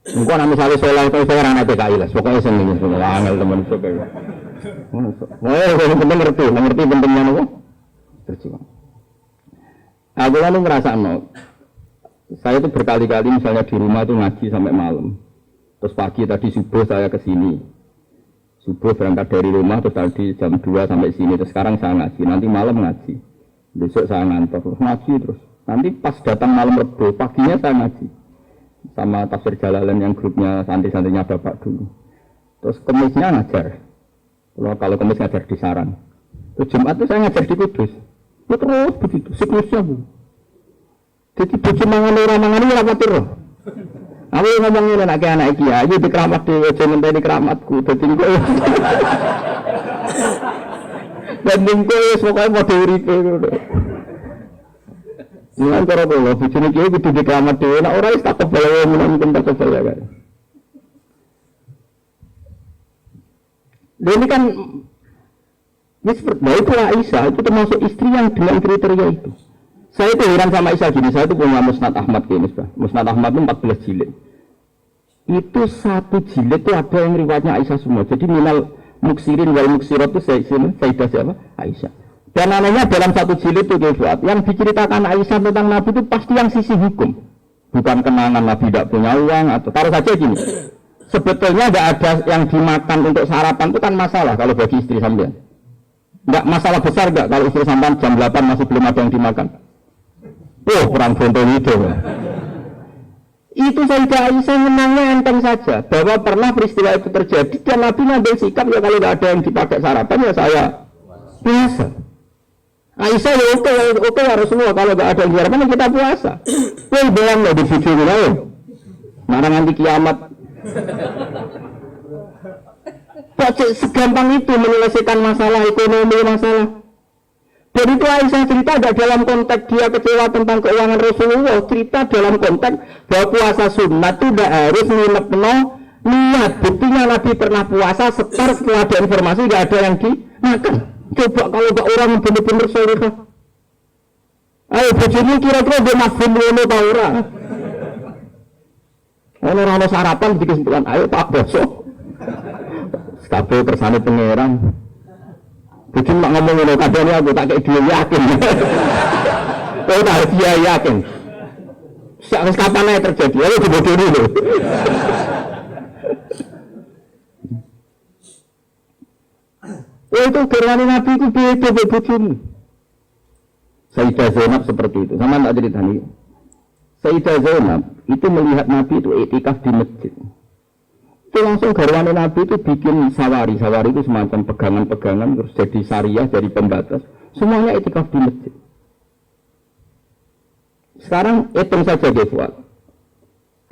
Engkau nak misalnya soleh itu saya anak PKI lah, pokoknya seneng itu, angel teman itu kayak. Yang penting ngerti pentingnya nopo berjuang. Aku lalu ngerasa saya itu berkali-kali misalnya di rumah itu ngaji sampai malam, terus pagi tadi subuh saya ke sini, subuh berangkat dari rumah terus tadi jam 2 sampai sini, terus sekarang saya ngaji, nanti malam ngaji, besok saya ngantor terus ngaji terus, nanti pas datang malam Rebo paginya saya ngaji. Sama tafsir Jalalain yang grupnya santri-santrinya bapak dulu. Terus Kemisnya ngajar. Kalau Kemis ngajar di Sarang. Terus Jumat itu saya ngajar di Kudus. Terus begitu, siklusnya Bu. Jadi bojo mangan ini rapat roh. Aku ngomong ngene nek anak iki ayo di keramat dhewe aja ngenteni keramatku. Dadi engko. Dan engko wis pokoke padha uripe ngono. Mulai cara dulu, bujuni kiai kudu di keramat dhewe, nek ora wis tak kebal mungkin tak kebal ya kan. Dan ini kan itu Aisyah itu termasuk istri yang dengan kriteria itu. Saya itu heran sama Aisyah gini, saya itu punya Musnad Ahmad ini, Musnad Ahmad itu 14 jilid. Itu satu jilid itu ada yang riwayatnya Aisyah semua. Jadi minal muksirin wal muksirat itu Sayyidah siapa? Aisyah. Dan namanya dalam satu jilid itu yang diceritakan Aisyah tentang Nabi itu pasti yang sisi hukum. Bukan kenangan Nabi tidak punya uang atau taruh saja gini. Sebetulnya tidak ada yang dimakan untuk sarapan itu kan masalah kalau bagi istri sampean. Enggak masalah besar enggak kalau istri sampean jam 8 masih belum ada yang dimakan. Oh, perang foto itu. Itu Sayyidah Aisyah menangnya enteng saja bahwa pernah peristiwa itu terjadi dan Nabi ngambil sikap ya kalau tidak ada yang dipakai sarapan ya saya biasa. Aisyah ya oke harus semua kalau tidak ada yang sarapan kita puasa. Woi bilang loh di video ini loh. Mana nanti kiamat. Kok segampang itu menyelesaikan masalah ekonomi masalah. Dan itu Aisyah cerita tidak dalam konteks dia kecewa tentang keuangan Rasulullah, cerita dalam konteks bahwa puasa sunnah itu tidak harus nginep Lihat buktinya Nabi pernah puasa setelah ada informasi nggak ada yang dimakan. Coba kalau gak orang bener-bener solihah. Ayo bojone kira-kira dia mafhum ngono ta ora? Ono sarapan di kesimpulan, ayo Pak Boso. Kabeh kersane pangeran. Bojone mak ngomong ngono kadane aku tak kek dhewe yakin. Oh tak dia yakin. Sak kapan ae terjadi, ayo dibodoni lho. Itu gerwani Nabi itu beda bojone. Sayyidah Zainab seperti itu. Sama tak cerita nih. Sayyidah Zainab itu melihat Nabi itu iktikaf di masjid. Itu langsung garwane Nabi itu bikin sawari. Sawari itu semacam pegangan-pegangan terus jadi syariah dari pembatas. Semuanya iktikaf di masjid. Sekarang hitung saja Defuat.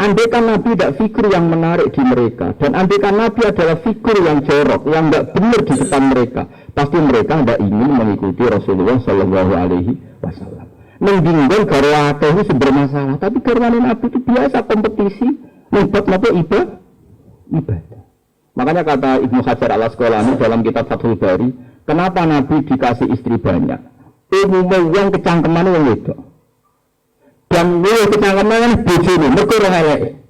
Andaikan Nabi tidak figur yang menarik di mereka, dan andaikan Nabi adalah figur yang jorok, yang tidak benar di depan mereka, pasti mereka tidak ingin mengikuti Rasulullah Shallallahu Alaihi Wasallam. Mendinggal garwate itu bermasalah, tapi garwane Nabi itu biasa kompetisi, membuat Nabi ibadah. Makanya kata Ibnu Hajar al Asqalani dalam kitab Fathul Bari, kenapa Nabi dikasih istri banyak? Umumnya yang kecangkeman yang itu. Dan mulai kecangkeman bojone mergo ora elek.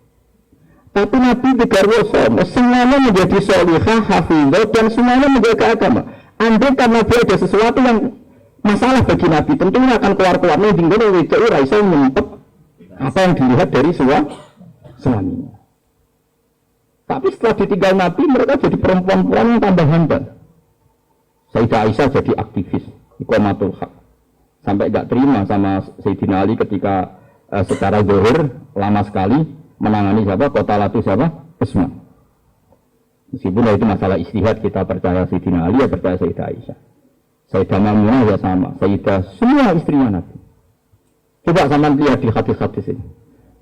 Tapi Nabi digarwa sama, semuanya menjadi sholihah, hafizah dan semuanya menjaga agama. Andai kan Nabi ada sesuatu yang masalah bagi Nabi, tentunya akan keluar-keluar nih tinggal itu ora iso nyempet apa yang dilihat dari suaminya. Tapi setelah ditinggal Nabi, mereka jadi perempuan-perempuan yang tambah handal. Sayyidah Aisyah jadi aktivis iqamatul haq. Sampai gak terima sama Sayyidina Ali ketika secara zahir lama sekali menangani siapa? Qatalatu siapa? Utsman. Meskipun itu masalah istihad, kita percaya Sayyidina Ali, ya percaya Sayyidah Aisyah. Sayyidah Maimunah ya sama, Sayyidah semua istrinya Nabi. Coba sama lihat di hadis-hadis ini.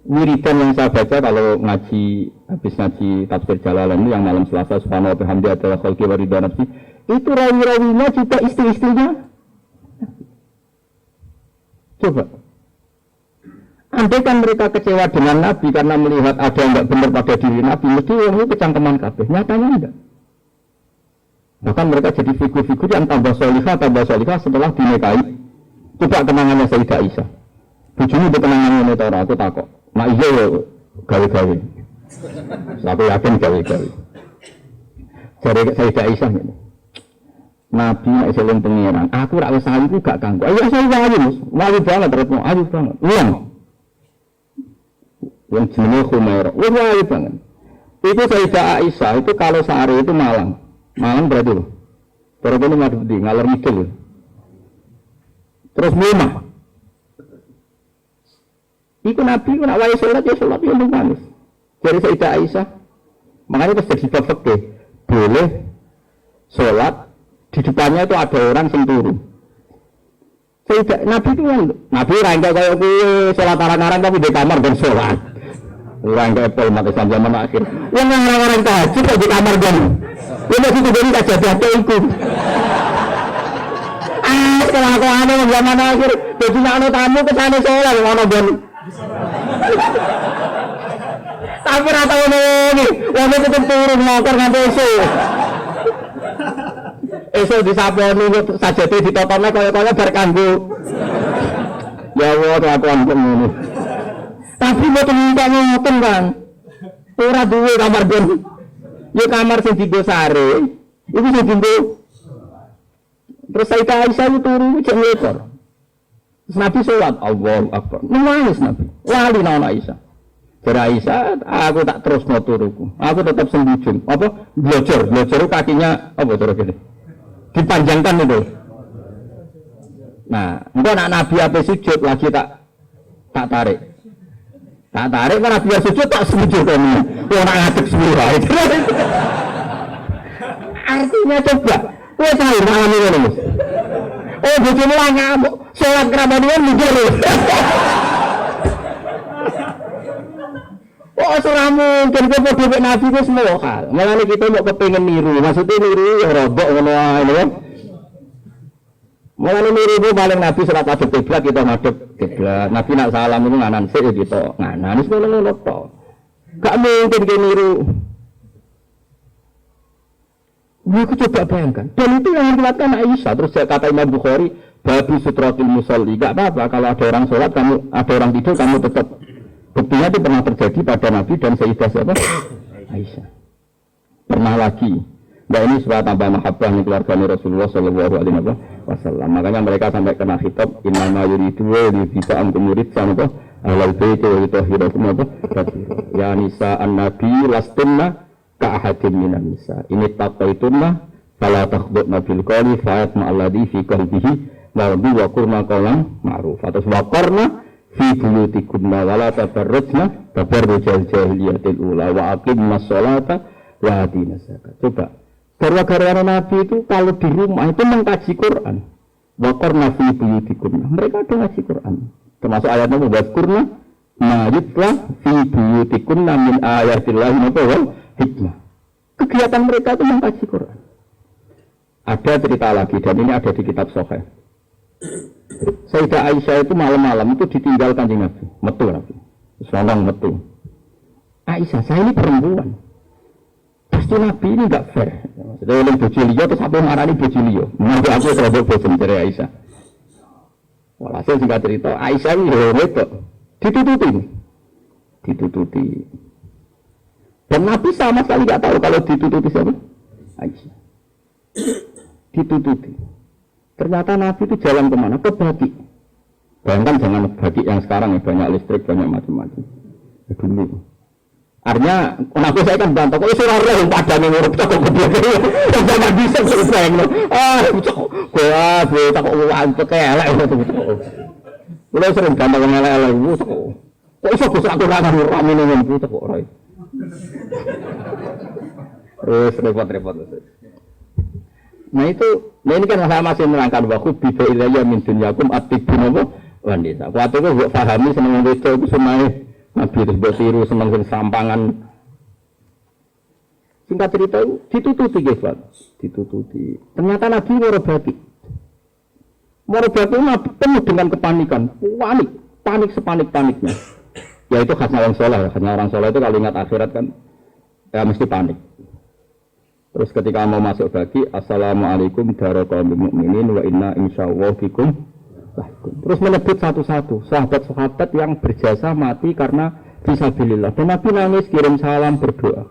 Wiridan yang saya baca kalau habis ngaji tafsir Jalalain yang malam Selasa subhanahu wa bihamdihi adalah khalqi wa ridha nafsi, itu rawi-rawinya juga istri-istrinya. Coba, andaikan mereka kecewa dengan Nabi karena melihat ada yang tidak benar pada diri Nabi, mesti itu kecangkeman kabeh. Nyatanya enggak. Bahkan mereka jadi figur-figur yang tambah solihah setelah dinikahi. Coba kenangannya Sayyidah Aisyah. Bujuni itu kenangannya ini orang aku takut. Mak iya ya gawe-gawe. Aku yakin gawe-gawe. Jadi Sayyidah Aisyah ini. Nabi nak eselon pengiran, aku rak wis ayu ku gak kanggo. Ayo saya ayu, ayu banget terus, ayu banget. Yang jenenge Khumairah, ayu banget. Itu Sayyidah Aisyah itu kalau sehari itu Malang berarti loh. Terus ini ngadep di ngalor ngidul. Terus Mumah. Iku Nabi nak wae salat ya nangis. Jadi Sayyidah Aisyah, makanya terus jadi bab fikih, boleh salat di depannya itu ada orang yang turun. Nabi itu kan, Nabi rangka kayak gue sholat arang-arang tapi di kamar dan sholat. Rangka Apple mati sampai zaman akhir. Yang orang-orang tahajud di kamar dan ini masih jadi tak jatuh itu. Setelah aku anu zaman akhir, jadi anu tamu kesana sholat mana dan. Tapi rata ini, wanita itu turun motor ngantuk isu. Esok disaponi saja itu ditotone kaya-kaya bar kanggo. Ya Allah kelakuan ngono. Tapi mboten ngoten kan. Ora duwe kamar ben. Ya kamar sing dienggo sare. Iku sing dienggo. Terus Sayyidah Aisyah itu turu cek ngekor. Nabi sholat Allahu Akbar. Nangis Nabi. Lali nang Aisyah. Jare Aisyah, aku tak terus mau turuku. Aku tetap sembujung. Apa? Blojor kakinya apa terus gini. Dipanjangkan itu. Nah, engko nak Nabi ape sujud lagi tak tarik. Tak tarik kan Nabi sujud tak sujud kan. Ora ngadeg semua. Artinya coba, kowe tahu ngalami ngono, Mas. Oh, bojone lah ngamuk, salat kerabatnya mikir. Oh, ora mungkin kok dhewe Nabi wis mohal. Mulane kita mau kepengin niru, maksudnya niru ya rodok ngono ae lho. Mulane niru itu paling Nabi salat madhep kiblat kita madhep kiblat. Nabi nak salam itu nganan sik gitu. Nganan wis ngono tok. Gak mungkin ke niru Aku coba bayangkan. Dan itu yang diriwayatkan Aisyah. Terus kata Imam Bukhari, babi sutratil musolli. Gak apa-apa kalau ada orang sholat, kamu ada orang tidur, kamu tetap. Buktinya itu pernah terjadi pada Nabi dan Sayyidah siapa? Aisyah. Pernah lagi. Nah ini supaya tambah mahabbah nih keluarganya Rasulullah Shallallahu Alaihi Wasallam. Makanya mereka sampai kena khitab innama yuridu wa yuridu an murid sama apa? Ahlul bait wa yutahhirakum apa? Ya nisa an-nabi lastunna ka ahadin minan nisa. Ini taqaitunna fala takhdudna bil qawli fa yatma alladhi fi qalbihi marbi wa qurna qawlan ma'ruf. Atau waqarna fi buyutikunna wa la tabarrujna tabarrujal jahiliyatil ula wa aqimnas sholata wa atina zakat. Coba gara-gara Nabi itu kalau di rumah itu mengkaji Quran. Waqarna fi buyutikunna. Mereka ada ngaji Quran. Termasuk ayatnya waqarna ma yutla fi buyutikunna min ayatillahi wal hikmah. Kegiatan mereka itu mengkaji Quran. Ada cerita lagi dan ini ada di kitab Sahih. Sayyidah Aisyah itu malam-malam itu ditinggal Kanjeng Nabi, metu Nabi. Selonong metu. Aisyah, saya ini perempuan. Pasti Nabi ini enggak fair. Maksudnya oleh bojo liya terus apa marani bojo liya. Menurut aku terhadap bojo dari Aisyah. Walhasil singkat cerita, Aisyah ini wedok. Ditututi. Dan Nabi sama sekali enggak tahu kalau ditututi siapa? Aisyah. Ditututi. Ternyata Nabi itu jalan kemana? Ke Baqi. Bayangkan jangan Baqi yang sekarang ya, banyak listrik, banyak macam-macam. Ya, dulu. Artinya, Nabi saya kan bantah, kok surah roh yang pada ngurut kok gede. Jangan bisa selesai. Gue tak kok uang pekelek. Mulai sering bantah ngelek-elek. Kok iso bos aku ra karo rame ning kok ora. Terus repot-repot. Nah ini kan saya masih menerangkan waktu bida ilayya min dunyakum atibun apa wanita. Waktu itu gue pahami seneng wedo itu semuanya Nabi terus bertiru seneng sampangan. Singkat cerita itu ditututi guys, ditututi. Ternyata Nabi merobati Nabi penuh dengan kepanikan, panik sepanik-paniknya. Ya itu khasnya orang soleh, khasnya orang soleh itu kalau ingat akhirat kan ya mesti panik. Terus ketika mau masuk Baqi, assalamualaikum warahmatullahi mu'minin wa inna insyaallah bikum. Terus menyebut satu-satu sahabat-sahabat yang berjasa mati karena fisabilillah. Dan Nabi nangis kirim salam berdoa.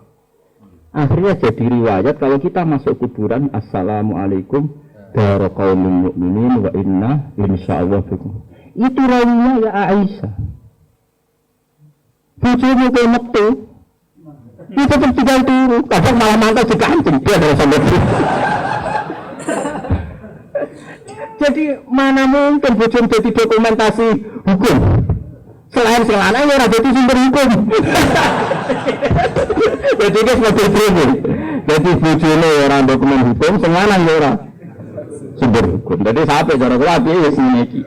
Akhirnya jadi riwayat kalau kita masuk kuburan, assalamualaikum warahmatullahi mu'minin wa inna insyaallah bikum. Itu rawinya ya Aisyah. Bojomu ke metu. Itu tetap tinggal turu, kadang malah mantel juga anjing, dia adalah sampai jadi mana mungkin bojom jadi dokumentasi hukum selain selana ya ada jadi sumber hukum. Jadi dia sebagai pribadi jadi bojone orang dokumen hukum selana ya orang sumber hukum. Jadi sampai cara kelati ya sineki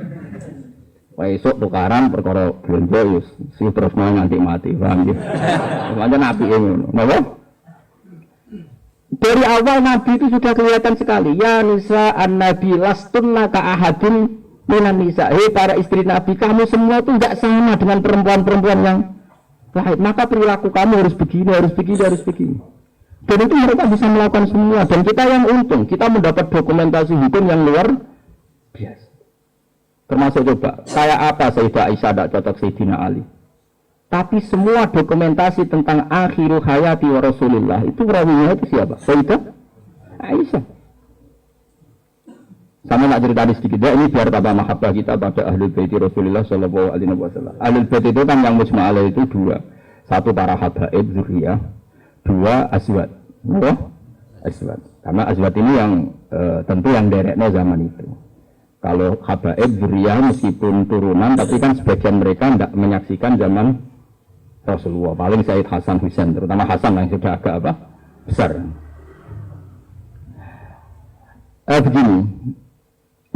esok tukaran perkara belanja si terus mau nganti mati paham gitu. Makanya Nabi ini kenapa? Dari awal Nabi itu sudah kelihatan sekali ya nisa an-nabi lastunna ka ahadin minan nisa. Para istri Nabi kamu semua itu enggak sama dengan perempuan-perempuan yang lain. Maka perilaku kamu harus begini. Dan itu mereka bisa melakukan semua. Dan kita yang untung, kita mendapat dokumentasi hukum yang luar biasa. Termasuk coba, kayak apa Sayyidah Aisyah tidak cocok Sayyidina Ali. Tapi semua dokumentasi tentang akhiru hayati wa Rasulullah itu rawinya itu siapa? Sayyidah Aisyah. Sama nak cerita sedikit ya, ini biar tambah mahabbah kita pada Ahlul Bait Rasulullah sallallahu alaihi wasallam. Ahlul Bait itu kan yang mujma' alaih itu dua. Satu para habaib zuriyah, dua azwat. Azwat. Karena azwat ini yang tentu yang dereknya zaman itu. Kalau habaib zuriyah meskipun turunan, tapi kan sebagian mereka tidak menyaksikan zaman Rasulullah. Paling Sayyid Hasan Husain, terutama Hasan yang sudah agak besar. Begini,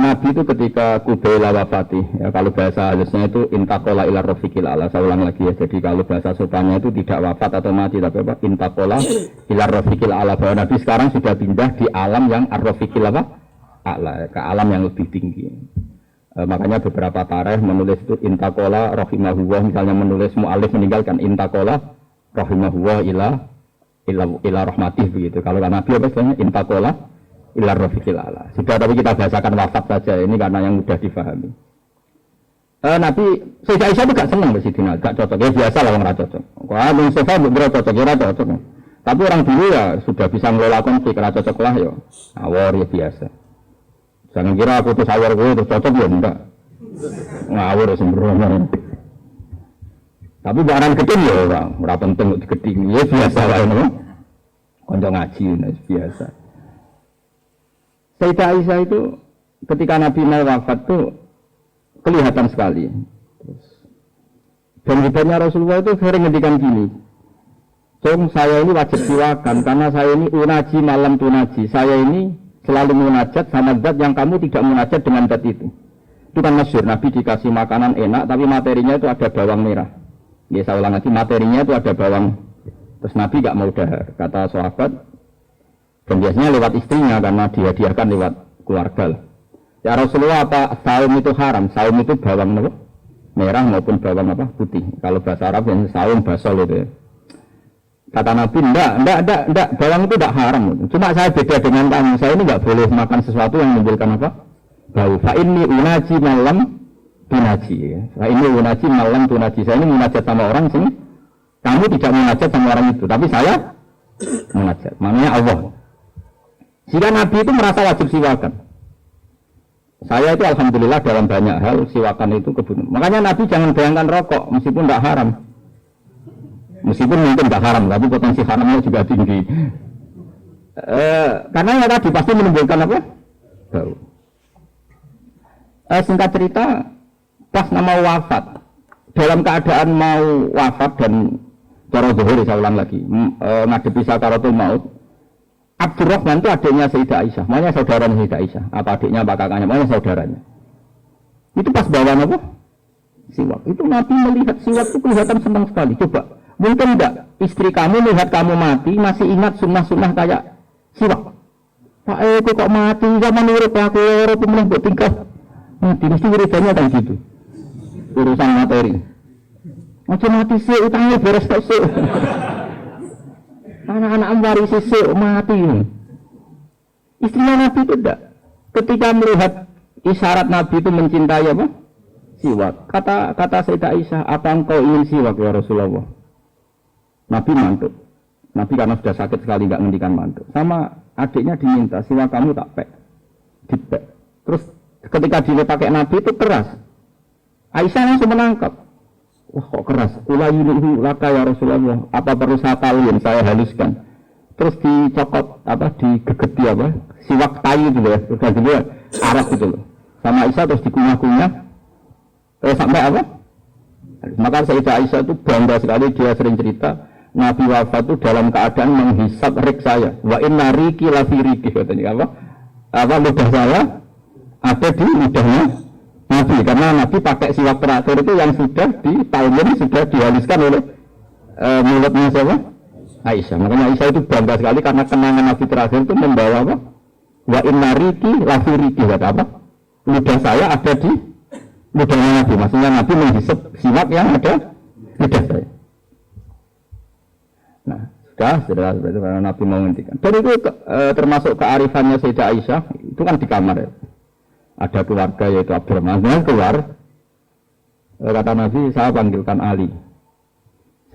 Nabi itu ketika Qubayla wafati, ya kalau bahasa halusnya itu intakola ila rafiqil ala. Saya ulang lagi ya, jadi kalau bahasa sopannya itu tidak wafat atau mati, tapi apa? Intakola ila rafiqil ala. Bahwa Nabi sekarang sudah pindah di alam yang ar-rafiqil apa? A'la, ke alam yang lebih tinggi. Makanya beberapa tarikh menulis itu intakola rahimahullah, misalnya menulis mu'alif meninggalkan intakola rahimahullah ila ila rahmatih begitu. Kalau Nabi apa istilahnya intakola ila rafiqil ala. Sudah, tapi kita bahasakan wafat saja ini karena yang mudah difahami. Nabi Sayyidah Aisyah itu gak senang Sidina, gak cocok. Ya biasa lah orang cocok. Kalau Bung Sofa bener cocok, ya cocok. Tapi orang dulu ya sudah bisa ngelola konflik, ra cocok lah ya. Awor ya biasa. Jangan kira aku tuh sawar gue terus cocok ya enggak. Ngawur sembrono. Tapi barang gedeng ya ora penting kok digeding. Ya biasa lah ngono. Kanca ngaji biasa. Sayyidah Aisyah itu ketika Nabi mau wafat tuh kelihatan sekali. Dan hebatnya Rasulullah itu sering ngendikan gini. Cung, saya ini wajib siwakan karena saya ini unaji malam tunaji. Saya ini selalu munajat sama zat yang kamu tidak munajat dengan zat itu. Itu kan masyhur, Nabi dikasih makanan enak tapi materinya itu ada bawang merah. Ya saya ulang lagi, materinya itu ada bawang. Terus Nabi gak mau dahar. Kata sahabat, dan biasanya lewat istrinya karena dihadiahkan lewat keluarga lah. Ya Rasulullah, apa saum itu haram? Saum itu bawang apa? Merah maupun bawang apa? Putih. Kalau bahasa Arab yang saum basol itu ya. Kata Nabi, enggak, bawang itu tidak haram. Cuma saya beda dengan kamu. Saya ini enggak boleh makan sesuatu yang menimbulkan apa? Bau. Fa inni unaji malam tunaji. Fa inni unaji malam tunaji. Saya ini munajat sama orang sini. Kamu tidak munajat sama orang itu, tapi saya munajat. Maknanya Allah. Jika Nabi itu merasa wajib siwakan. Saya itu alhamdulillah dalam banyak hal siwakan itu kebunuh. Makanya Nabi jangan bayangkan rokok meskipun tidak haram. Meskipun mungkin tidak haram, tapi potensi haramnya juga tinggi. Karena yang tadi pasti menimbulkan apa? Bau. Singkat cerita, pas nama wafat, dalam keadaan mau wafat dan cara zuhur, saya ulang lagi, ngadepi sakaratul maut, Abdurrahman itu adiknya Sayyidah Aisyah, makanya saudaranya Sayyidah Aisyah, apa adiknya, apa kakaknya, makanya saudaranya. Itu pas bawa apa? Siwak. Itu Nabi melihat siwak itu kelihatan senang sekali. Coba, mungkin enggak istri kamu lihat kamu mati masih ingat sunnah-sunnah kayak siwak. Pak kok mati zaman urip aku ora pemenang mbok tinggal. Mati mesti wiridannya kan gitu. Urusan materi. Macam mati sih utangnya beres tak sih. Anak-anak warisi sih mati. Istrinya Nabi itu enggak. Ketika melihat isyarat Nabi itu mencintai apa? Siwak. Kata Sayyidah Aisyah, apa engkau ingin siwak ya Rasulullah? Nabi mantuk. Nabi karena sudah sakit sekali enggak ngendikan mantuk. Sama adiknya diminta, siwak kamu tak pek. Dipek. Terus ketika dipakai Nabi itu keras. Aisyah langsung menangkap. Wah kok keras. Ulayunihu laka ya Rasulullah. Apa perlu saya taluin, saya haluskan. Terus dicokot apa, digegeti apa? Siwak tayu gitu ya. Terus gitu ya. Arab gitu loh. Sama Aisyah terus dikunyah-kunyah. Sampai apa? Maka Sayyidah Aisyah itu bangga sekali, dia sering cerita Nabi wafat itu dalam keadaan menghisap rik saya. Wa inna riki lafi riki katanya apa? Apa ludah saya ada di ludahnya Nabi, karena Nabi pakai siwak terakhir itu yang sudah ditayun, sudah dihaluskan oleh mulutnya siapa? Aisyah. Makanya Aisyah itu bangga sekali karena kenangan Nabi terakhir itu membawa apa? Wa inna riki lafi riki kata apa? Ludah saya ada di ludahnya Nabi, maksudnya Nabi menghisap siwak yang ada ludah saya. Nah, sudah karena Nabi mau menghentikan. Dan itu termasuk kearifannya Sayyidah Aisyah, itu kan di kamar ya. Ada keluarga yaitu Abdurrahman, keluar. Kata Nabi, saya panggilkan Ali,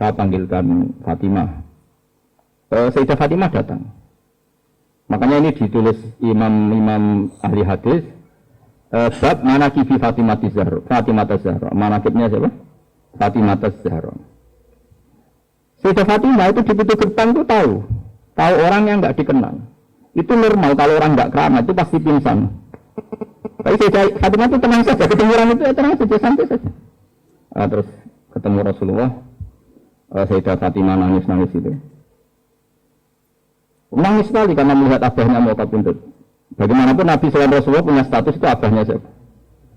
saya panggilkan Fatimah. Sayyidah Fatimah datang. Makanya ini ditulis imam ahli hadis. Bab manakibi Fatimah Zahra. Manakibnya siapa? Fatimah Zahra. Sayyidah Fatimah itu di pintu gerbang itu tahu orang yang enggak dikenal. Itu normal, kalau orang enggak keramat itu pasti pingsan. Tapi Sayyidah Fatimah itu tenang saja, ketemu orang itu tenang saja, santai saja. Terus ketemu Rasulullah, Sayyidah Fatimah nangis itu. Nangis sekali karena melihat abahnya mau kabundut. Bagaimanapun Nabi selain Rasulullah punya status itu abahnya siapa?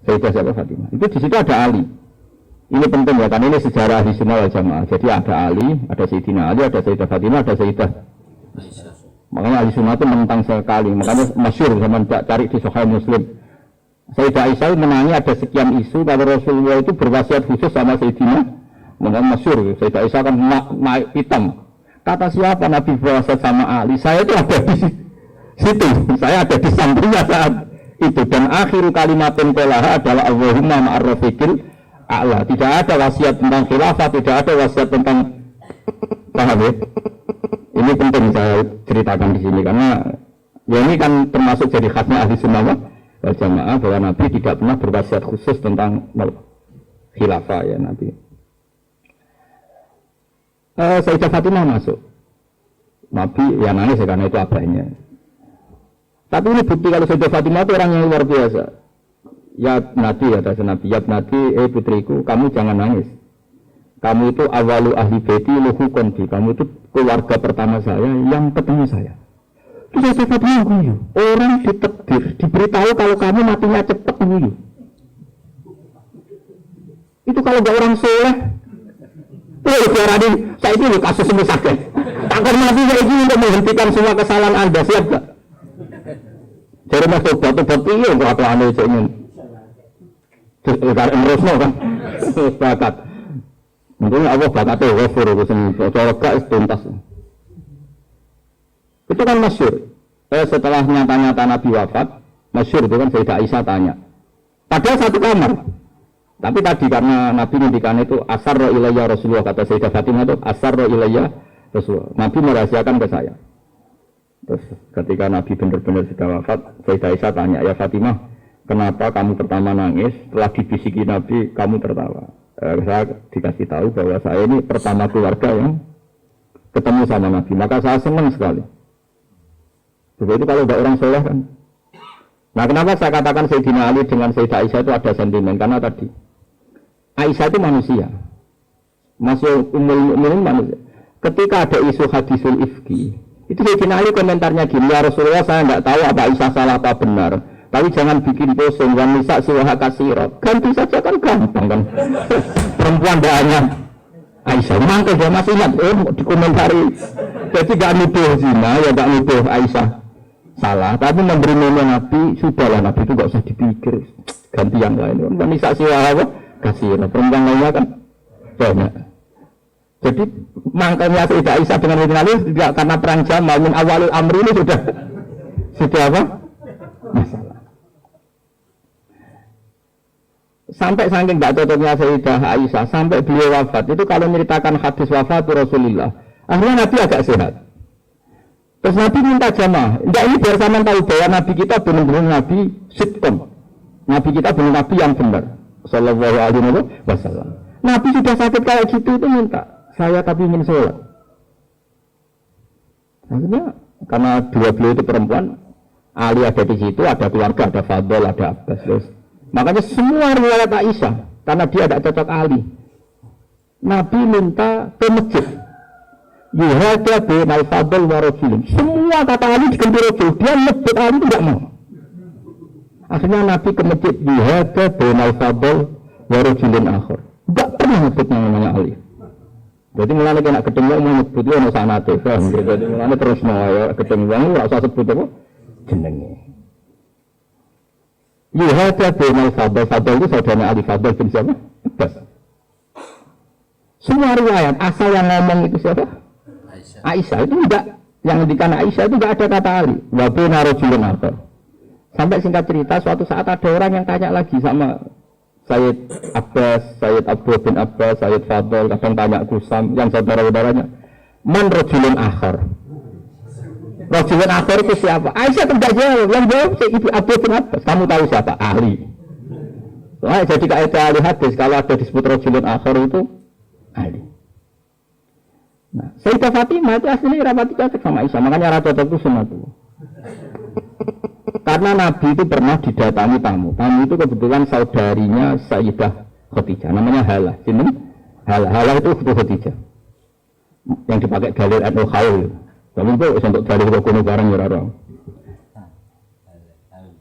Sayyidah siapa? Fatimah. Itu di situ ada Ali. Ini penting ya, karena ini sejarah ahli sunnah wal jamaah. Jadi ada Ali, ada Sayyidina Ali, ada Sayyidah Fatimah, ada Sayyidah. Makanya ahli sunnah itu menentang sekali. Makanya masyhur zaman cari di Sahih Muslim. Sayyidah Aisyah menangi ada sekian isu kalau Rasulullah itu berwasiat khusus sama Sayyidina. Makanya masyhur Sayyidah Aisyah kan naik hitam. Kata siapa Nabi puasa sama Ali? Saya itu ada di situ. Saya ada di sampingnya saat itu. Dan akhir kalimatin qolaha adalah Allahumma ma'arrafiqil a'la. Tidak ada wasiat tentang khilafah, tidak ada wasiat tentang, paham ya? Ini penting saya ceritakan di sini karena ya ini kan termasuk jadi khasnya ahli sunnah wal jamaah bahwa Nabi tidak pernah berwasiat khusus tentang khilafah ya Nabi. Sayyidah Fatimah masuk. Nabi ya nangis ya, karena itu abahnya. Tapi ini bukti kalau Sayyidah Fatimah itu orang yang luar biasa. Ya Nabi, ya Nabi, ya Nabi, putriku, kamu jangan nangis. Kamu itu awalu ahli baiti luhu konfi. Kamu itu keluarga pertama saya yang ketemu saya. Itu Sayyidah Fatimah guyu. Orang ditakdir, diberitahu kalau kamu matinya cepat guyu. Itu kalau gak orang soleh. Biarin, saya itu kasus semua sakit. Takkan mati saya ini untuk menghentikan semua kesalahan Anda, siap gak? Jadi mas tobat iya, atau anda itu ingin karena merosno kan, bakat. Mungkin Allah bakatnya wafur, cara gak tuntas. Itu kan masyhur. Setelah nyata-nyata Nabi wafat, masyhur itu kan Sayyidah Aisyah tanya. Padahal satu kamar. Tapi tadi karena Nabi ngendikan itu asarra ilayya Rasulullah, kata Sayyidah Fatimah itu asarra ilayya Rasulullah. Nabi merahasiakan ke saya. Terus ketika Nabi benar-benar sudah wafat, Sayyidah Aisyah tanya, ya Fatimah, kenapa kamu pertama nangis? Setelah dibisiki Nabi, kamu tertawa. Saya dikasih tahu bahwa saya ini pertama keluarga yang ketemu sama Nabi. Maka saya senang sekali. Begitu kalau ada orang soleh kan. Nah kenapa saya katakan Sayyidina Ali dengan Sayyidah Aisyah itu ada sentimen? Karena tadi Aisyah itu manusia, masih ummul mukminin manusia. Ketika ada isu hadisul ifki, itu Sayyidina Ali komentarnya gini, ya Rasulullah saya nggak tahu apa Aisyah salah apa benar, tapi jangan bikin pusing, wan nisa siwaha kasiro, ganti saja kan gampang kan. Perempuan banyak Aisyah, mangkel dia masih ingat, dikomentari, jadi gak nuduh zina, ya gak nuduh Aisyah salah, tapi memberi nama Nabi, sudahlah Nabi itu gak usah dipikir, ganti yang lain, wan nisa siwaha kasih, perempuan lainnya kan banyak. Jadi mangkalnya Sayyidah Aisyah dengan Sayyidina Ali tidak karena perang Jamal, min awalul amri ini sudah apa? Masalah. Sampai saking tidak cocoknya Sayyidah Aisyah, sampai beliau wafat itu kalau menceritakan hadis wafat Rasulullah, akhirnya Nabi agak sehat. Terus Nabi minta jamaah. Enggak, ini biar sama tahu bahwa Nabi kita benar-benar Nabi sidqon. Nabi kita benar Nabi yang benar. Sallallahu alaihi wasallam. Nabi sudah sakit kayak gitu itu minta, saya tapi ingin sholat. Akhirnya karena dua beliau itu perempuan, Ali ada di situ, ada keluarga, ada Fadl, ada Abbas. Terus makanya semua riwayat Aisyah karena dia tidak cocok Ali. Nabi minta ke masjid. Yuhada bainal Fadl wa rajulin. Semua kata Ali diganti rajul, dia nyebut Ali tidak mau. Akhirnya Nabi ke masjid, yuhada bainal Fadl wa rajulin akhir. Tidak pernah nyebut namanya Ali. Jadi mulanya kena ketemu mau nyebut ya nasa nate, jadi mulanya terus ya ketemu yang nggak usah sebut apa jenenge. Yuhada bainal Fadl, Fadl itu saudaranya Ali, Fadl bin siapa? Abbas. Semua riwayat asal yang ngomong itu siapa? Aisyah itu enggak, yang ngendikan Aisyah itu enggak ada kata Ali. Wa baina rajulin akhar. Sampai singkat cerita, suatu saat ada orang yang tanya lagi sama Sayyid Abbas, Sayyid Abdul bin Abbas, Sayyid Fadl, kadang tanya Kusam, yang saudara-saudaranya, man rajulun akhar. Rajulun akhar itu siapa? Aisyah tidak jawab, yang jawab Sayyid Abdul bin Abbas. Kamu tahu siapa? Ali. Soalnya jadi kaidah ahli hadis, kalau ada disebut rajulun akhar itu Ali. Nah, Sayyidah Fatimah itu aslinya rapati cocok sama Aisyah, makanya rata cocok itu semua itu. Karena Nabi itu pernah didatangi tamu. Tamu itu kebetulan saudarinya Sayyidah Khadijah, namanya Halah. Halah itu Khadijah. Yang dipakai dalil Al-Khawil. Tapi itu untuk dalil kono barang ya orang.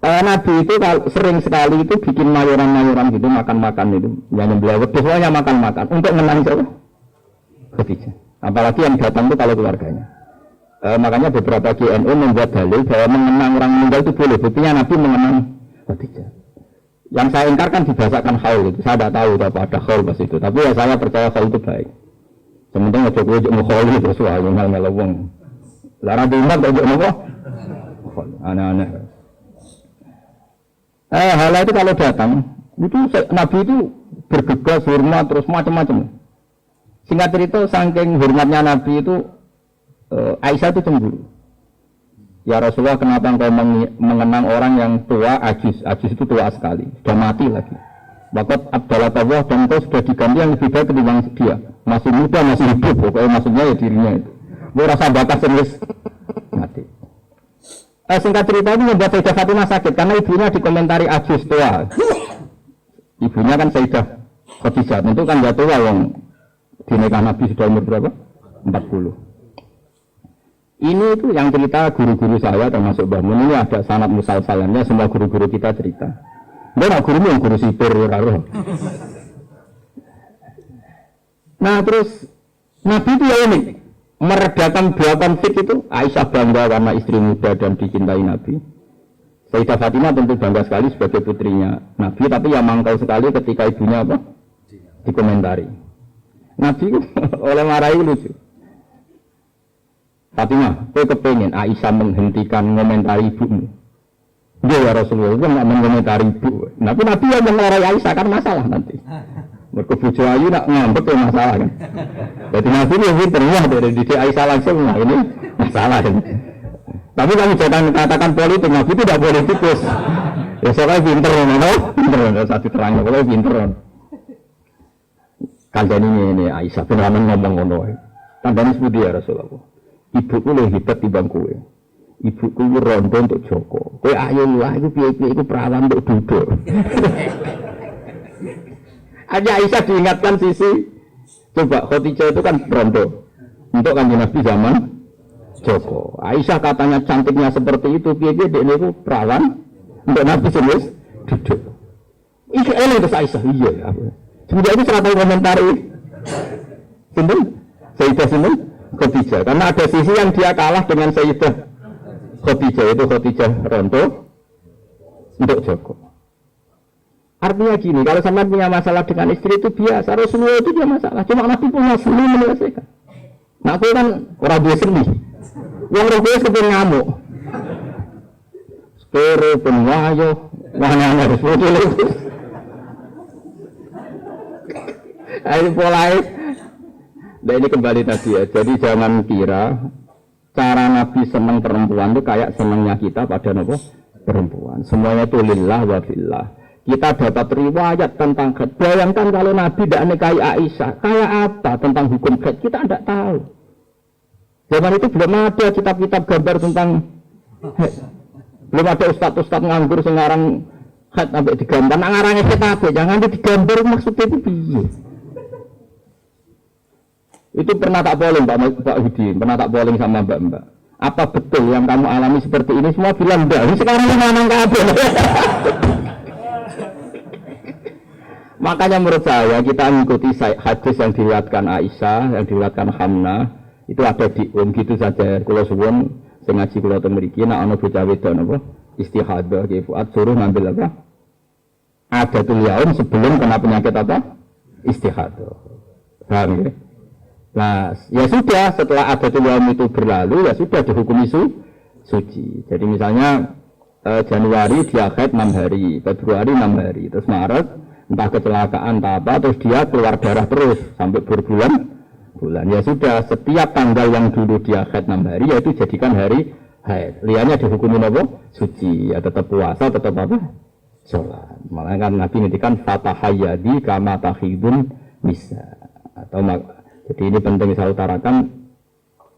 Nabi itu sering sekali itu bikin mayoran-mayoran gitu, makan-makan itu. Yang beliau wedhus semuanya makan-makan untuk menang siapa? Khadijah. Apalagi yang datang itu kalau keluarganya. Makanya beberapa GNU membuat dalil bahwa mengenang orang meninggal itu boleh. Buktinya Nabi mengenang Khadijah. Yang saya ingkarkan dibahasakan haul itu. Saya tidak tahu apa ada haul pas itu. Tapi ya saya percaya haul itu baik. Sementara aja kowe njok ngekholi terus wae ngel-ngel wong. Lah ra diiman kok njok napa? Aneh-aneh. Hal itu kalau datang, itu Nabi itu bergegas, hormat, terus macam-macam. Singkat cerita, saking hormatnya Nabi itu, Aisyah itu cemburu. Ya Rasulullah, kenapa engkau mengenang orang yang tua, ajus itu tua sekali, sudah mati lagi. Bakat Abdallah Tawah dan engkau sudah diganti yang lebih baik ketimbang dia. Masih muda, masih hidup, pokoknya maksudnya ya dirinya itu. Gue rasa bakat serius mati. Singkat cerita ini membuat Sayyidah Fatimah sakit karena ibunya dikomentari ajus tua. Ibunya kan Sayyidah Khadijah, tentu kan gak tua yang di nikah Nabi sudah umur berapa? 40. Ini itu yang cerita guru-guru saya termasuk Mbah Mun ini ada sanad musalsalannya, semua guru-guru kita cerita. Dia guru yang guru sipir karo. Nah terus Nabi itu ya unik. Meredakan dua konflik itu, Aisyah bangga karena istri muda dan dicintai Nabi. Sayyidah Fatimah tentu bangga sekali sebagai putrinya Nabi, tapi yang mangkal sekali ketika ibunya apa? Dikomentari. Nabi oleh marahi lucu. Fatimah, kau kepengen Aisyah menghentikan ngomentari ibumu? Dia ya Rasulullah, gue nggak mengomentari ibu. Tapi Nabi yang mengarahi Aisyah kan masalah nanti. Berkebucu ayu nak ngambek ya masalah kan. Jadi Nabi ini pinter wah dari didik Aisyah langsung, nah ini masalah kan. Tapi kami jangan katakan politik, Nabi tidak politikus. Ya soalnya pinter, pinter, satu terang, kalau pinter. Kandani ini Aisyah beneran ngomong ngono. Kandani sebut dia Rasulullah. Ibuku lebih hebat timbang kowe. Ibuku rondo untuk Joko. Kowe ayo lah, itu piye-piye itu perawan untuk duduk. Aja Aisyah diingatkan sisi. Coba Khadijah itu kan rondo untuk Kanjeng Nabi zaman Joko. Aisyah katanya cantiknya seperti itu, piye-piye dia itu perawan untuk Nabi sendiri duduk. Iki eling terus Aisyah, iya ya. Sebenarnya itu serata komentari. Sinten? Sayyidah sinten? Khadijah. Karena ada sisi yang dia kalah dengan Sayyidah Khadijah, itu Khadijah rondo untuk Joko. Artinya gini, kalau sampai punya masalah dengan istri itu biasa, Rasulullah itu dia masalah. Cuma Nabi punya seni menyelesaikan. Nah aku kan orang dia seni. Yang orang dia seperti ngamuk. Sepere pun wayo, wahana harus muncul itu. Ini polai. Nah ini kembali tadi ya. Jadi jangan kira cara Nabi senang perempuan itu kayak senangnya kita pada nopo perempuan. Semuanya itu lillah wa fillah. Kita dapat riwayat tentang haid. Bayangkan kalau Nabi tidak nikahi Aisyah, kayak apa tentang hukum haid? Kita tidak tahu. Zaman itu belum ada kitab-kitab gambar tentang haid. Belum ada ustadz-ustadz nganggur sengarang haid sampai digambar. Nah ngarangnya kitab, jangan digambar maksudnya itu piye. Itu pernah tak polling Pak Hudi, pernah tak polling sama Mbak. Apa betul yang kamu alami seperti ini? Semua bilang enggak. Sekarang ini mana kabeh. Makanya menurut saya kita mengikuti hadis yang diriwayatkan Aisyah, yang diriwayatkan Hamnah, itu ada di gitu saja. Kalau suwun sing ngaji kula teng mriki nek ana bocah wedok napa istihadah ki Fuad suruh ngambil apa? Adatul yaum sebelum kena penyakit apa? Istihadah. Paham ya? Nah, ya sudah setelah adatul yaum itu berlalu ya sudah dihukumi suci. Jadi misalnya Januari dia haid 6 hari, Februari 6 hari, terus Maret entah kecelakaan entah apa, terus dia keluar darah terus sampai berbulan-bulan. Ya sudah, setiap tanggal yang dulu dia haid 6 hari, ya itu jadikan hari haid. Liannya dihukumi apa? Suci. Ya tetap puasa, tetap apa? Sholat. Malah kan Nabi ngendikan fatahayyadi kama tahidun nisa. Atau jadi ini penting saya utarakan,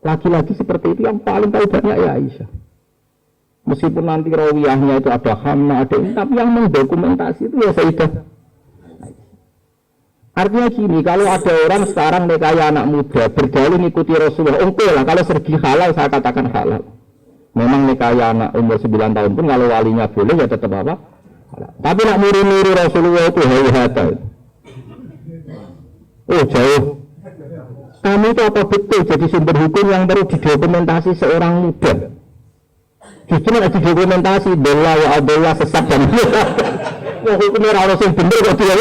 laki-laki seperti itu yang paling tahu banyak ya Aisyah. Meskipun nanti rawiyahnya itu ada Hamnah, ada ini, tapi yang mendokumentasi itu ya Sayyidah. Artinya gini, kalau ada orang sekarang nikahi anak muda berdalih mengikuti Rasulullah, oke lah, kalau segi halal saya katakan halal. Memang nikahi anak umur 9 tahun pun kalau walinya boleh ya tetap apa? Halal. Tapi nak niru-niru Rasulullah itu hayata. Oh jauh. Kamu itu apa betul jadi sumber hukum yang perlu didokumentasi seorang muda? Justru nak didokumentasi bela wa adalla sesat dan dia. Wah hukumnya harus yang benar kok dia.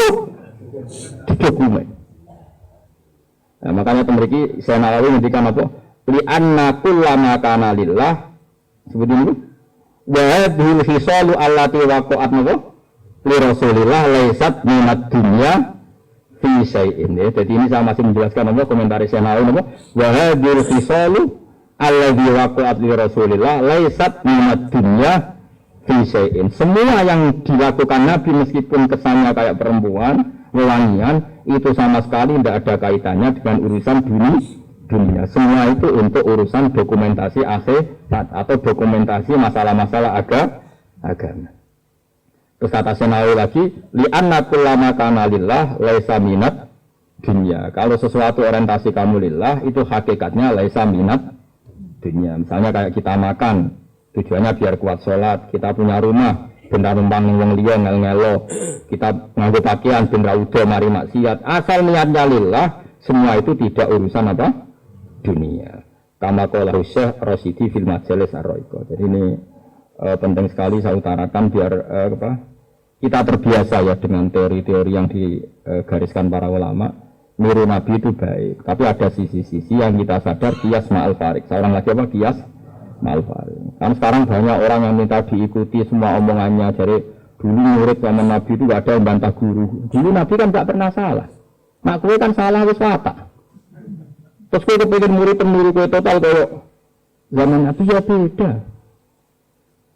Dokumen. Nah, makanya memiliki saya Nawawi ngendikan apa? Li anna kullama kana lillah seperti itu. Wa hadhil hisalu allati waqa'at napa? Li Rasulillah laisat minad dunya fi syai'in. Jadi ini saya masih menjelaskan apa komentar saya Nawawi napa? Wa hadhil hisalu allati waqa'at li Rasulillah laisat minad dunya fi syai'in. Semua yang dilakukan Nabi meskipun kesannya kayak perempuan, wewangian, itu sama sekali tidak ada kaitannya dengan urusan dunia. Semua itu untuk urusan dokumentasi akhirat atau dokumentasi masalah-masalah agama. Terus kata Senawi lagi, li'anna kullama kana lillah laisa minat dunia. Kalau sesuatu orientasi kamu lillah, itu hakikatnya laisa minat dunia. Misalnya kayak kita makan, tujuannya biar kuat sholat, kita punya rumah, benda numpang wong liya ngel-ngelo, kita nganggo pakaian ben ra udo mari maksiat. Asal niatnya lillah, semua itu tidak urusan apa? Dunia. Kama qala Syekh Rasyidi fil Majalis Ar-Ra'iqah. Jadi ini penting sekali saya utarakan biar kita terbiasa ya dengan teori-teori yang digariskan para ulama. Niru Nabi itu baik, tapi ada sisi-sisi yang kita sadar qiyas ma'al farik. Seorang lagi apa? Qiyas ma'al farik. Kan sekarang banyak orang yang minta diikuti semua omongannya. Jadi dulu murid sama Nabi itu gak ada yang bantah guru. Dulu Nabi kan gak pernah salah. Mak kowe kan salah wis watak. Terus kowe kepengin murid kowe total koyo zaman Nabi ya beda.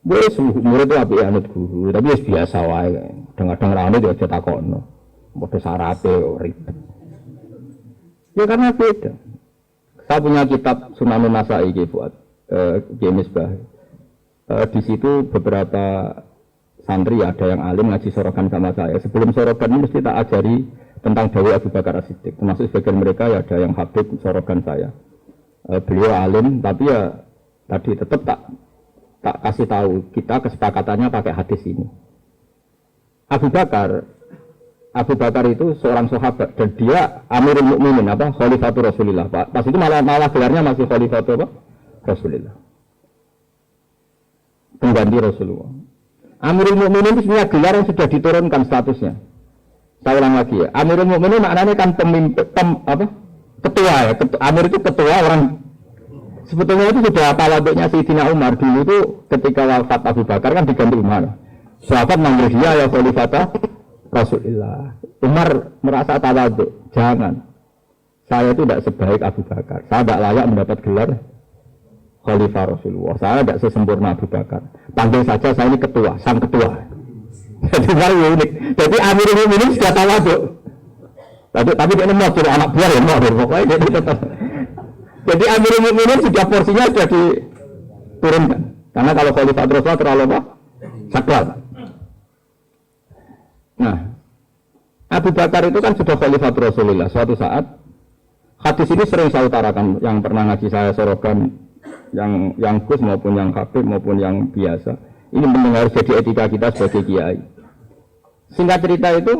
Wis murid itu apik anut guru, tapi wis biasa wae. Kadang-kadang ra anut ya aja takokno. Padha syaratnya ribet. Ya karena beda. Saya punya kitab Sunanun Nasa'i buat Misbah. Di situ beberapa santri ada yang alim ngaji sorokan sama saya. Sebelum sorokan ini mesti tak ajari tentang Dawi Abu Bakar As-Siddiq. Termasuk sebagian mereka ya ada yang habib sorokan saya. Beliau alim, tapi ya tadi tetap tak kasih tahu kita kesepakatannya pakai hadis ini. Abu Bakar itu seorang sahabat dan dia Amirul Mukminin Khalifatur Rasulillah. Pas itu malah gelarnya masih Khalifatur Rasulillah. Pengganti Rasulullah. Amirul Mukminin itu sebenarnya gelar yang sudah diturunkan statusnya. Saya ulang lagi ya. Amirul Mukminin maknanya kan ketua ya. Amir itu ketua orang. Sebetulnya itu sudah tawaduknya Sayyidina Umar dulu itu ketika wafat Abu Bakar kan diganti Umar. Sahabat manggil dia ya Khalifata Rasulullah. Umar merasa tawaduk. Jangan. Saya itu tidak sebaik Abu Bakar. Saya tidak layak mendapat gelar Khalifah Rasulullah. Saya tidak sesempurna Abu Bakar. Panggil saja saya ini ketua, sang ketua. Jadi baru unik. Jadi Amirul Mukminin sudah tawaduk. Tapi dia mau jadi anak buah ya mau pokoknya jadi tetap. Jadi Amirul Mukminin sudah porsinya sudah diturunkan. Karena kalau Khalifah Rasulullah terlalu sakral. Nah, Abu Bakar itu kan sudah Khalifah Rasulullah. Suatu saat hadis ini sering saya utarakan, yang pernah ngaji saya sorokan, yang Gus maupun yang Habib maupun yang biasa. Ini penting harus jadi etika kita sebagai kiai. Singkat cerita itu,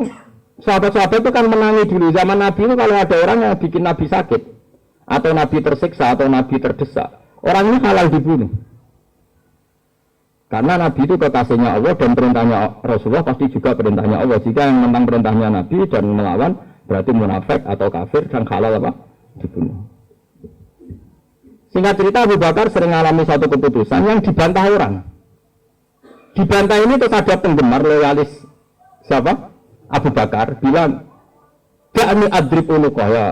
sahabat-sahabat itu kan menangi dulu. Zaman Nabi itu kalau ada orang yang bikin Nabi sakit, atau Nabi tersiksa, atau Nabi terdesak, orang ini halal dibunuh. Karena Nabi itu kekasihnya Allah dan perintahnya Rasulullah pasti juga perintahnya Allah. Jika yang menentang perintahnya Nabi dan melawan, berarti munafik atau kafir dan halal dibunuh. Singkat cerita Abu Bakar sering mengalami satu keputusan yang dibantah orang. Dibantah ini terus ada penggemar loyalis siapa? Abu Bakar bilang, "Da'ani adrib unuqah ya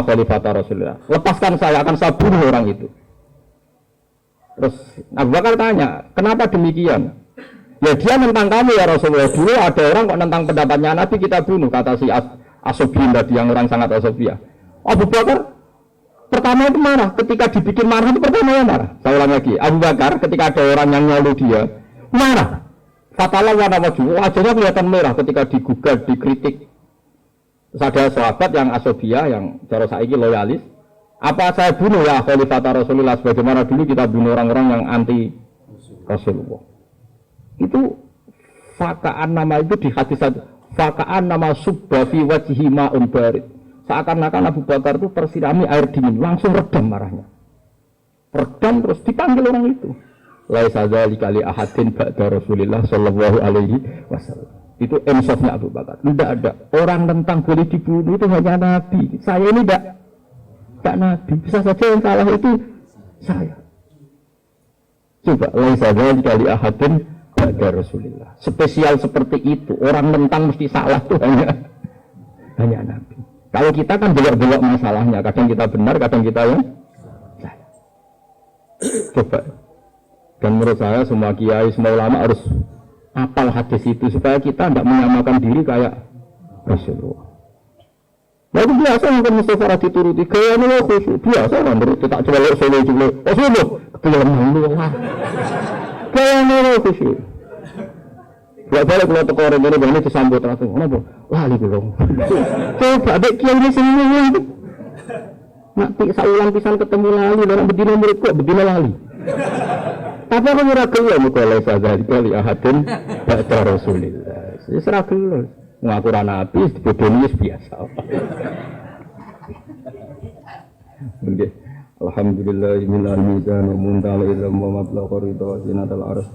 Khalifah Rasulullah. Lepaskan saya, akan saya bunuh orang itu." Terus Abu Bakar tanya, "Kenapa demikian?" "Ya dia nentang kamu ya Rasulullah. Dulu ada orang kok nentang pendapatnya Nabi kita bunuh," kata si Asobian tadi yang orang sangat Asobia. Abu Bakar pertama itu marah, ketika dibikin marah itu pertama yang marah. Saya ulang lagi, Abu Bakar ketika ada orang yang nyolu dia marah. Fatalah warna wajah, wajahnya kelihatan merah ketika digugat, dikritik. Terus ada sahabat yang Asobia, yang cara saiki loyalis. Apa saya bunuh ya Khalifah Rasulullah sebagaimana dulu kita bunuh orang-orang yang anti Rasulullah. Itu fakaan nama itu di hadis satu. Fakaan nama subba fi wajhi ma'un barid. Seakan-akan Abu Bakar itu tersirami air dingin, langsung redam marahnya. Redam terus dipanggil orang itu. Laisa dzalika li ahadin ba'da Rasulillah sallallahu alaihi wasallam. Itu insafnya Abu Bakar. Tidak ada orang tentang boleh dibunuh itu hanya Nabi. Saya ini tidak Pak Nabi. Bisa saja yang salah itu saya. Coba laisa dzalika li ahadin ba'da Rasulillah. Spesial seperti itu. Orang mentang mesti salah tuh hanya Nabi. Kalau kita kan belok-belok masalahnya. Kadang kita benar, kadang kita yang salah. Coba. Dan menurut saya semua kiai, semua ulama harus hafal hadis itu supaya kita tidak menyamakan diri kayak Rasulullah. Lalu biasa yang Mustafa Radhi turuti gaya ini khusyuk biasa kan turuti tak coba lewat solo juga. Oh solo, ketelan dulu lah. Gaya ini khusyuk. Gak balik kalau toko orang ini disambut langsung. Kenapa? Lali belum. Coba dek kiai ini semua itu. Nanti saulang pisan ketemu lali dan bedina murid kok bedina lali. Tapi aku meragukan ya mukalai sadar kali ahadin ba'da Rasulillah. Saya seragul. Ngaku rana nabi dibodohi biasa. Oke. Alhamdulillahil mizan wa muntal ilm wa mablagh ridha zinatal ars.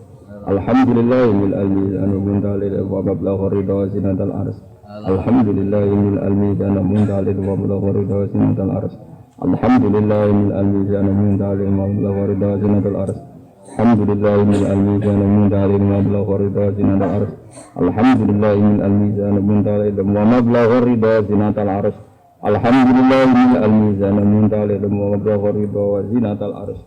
Alhamdulillahil mizan wa muntal ilm wa mablagh ridha zinatal ars. Alhamdulillahil mizan wa muntal ilm wa mablagh ridha zinatal ars. Alhamdulillahil mizan wa muntal ilm wa mablagh ridha zinatal ars. Alhamdulillahil mizan wa muntal ilm wa mablagh ridha zinatal ars. Alhamdulillahil mizan wa muntal ilm wa mablagh ridha zinatal ars. Alhamdulillahil mizan wa muntal ilm wa mablagh ridha zinatal ars.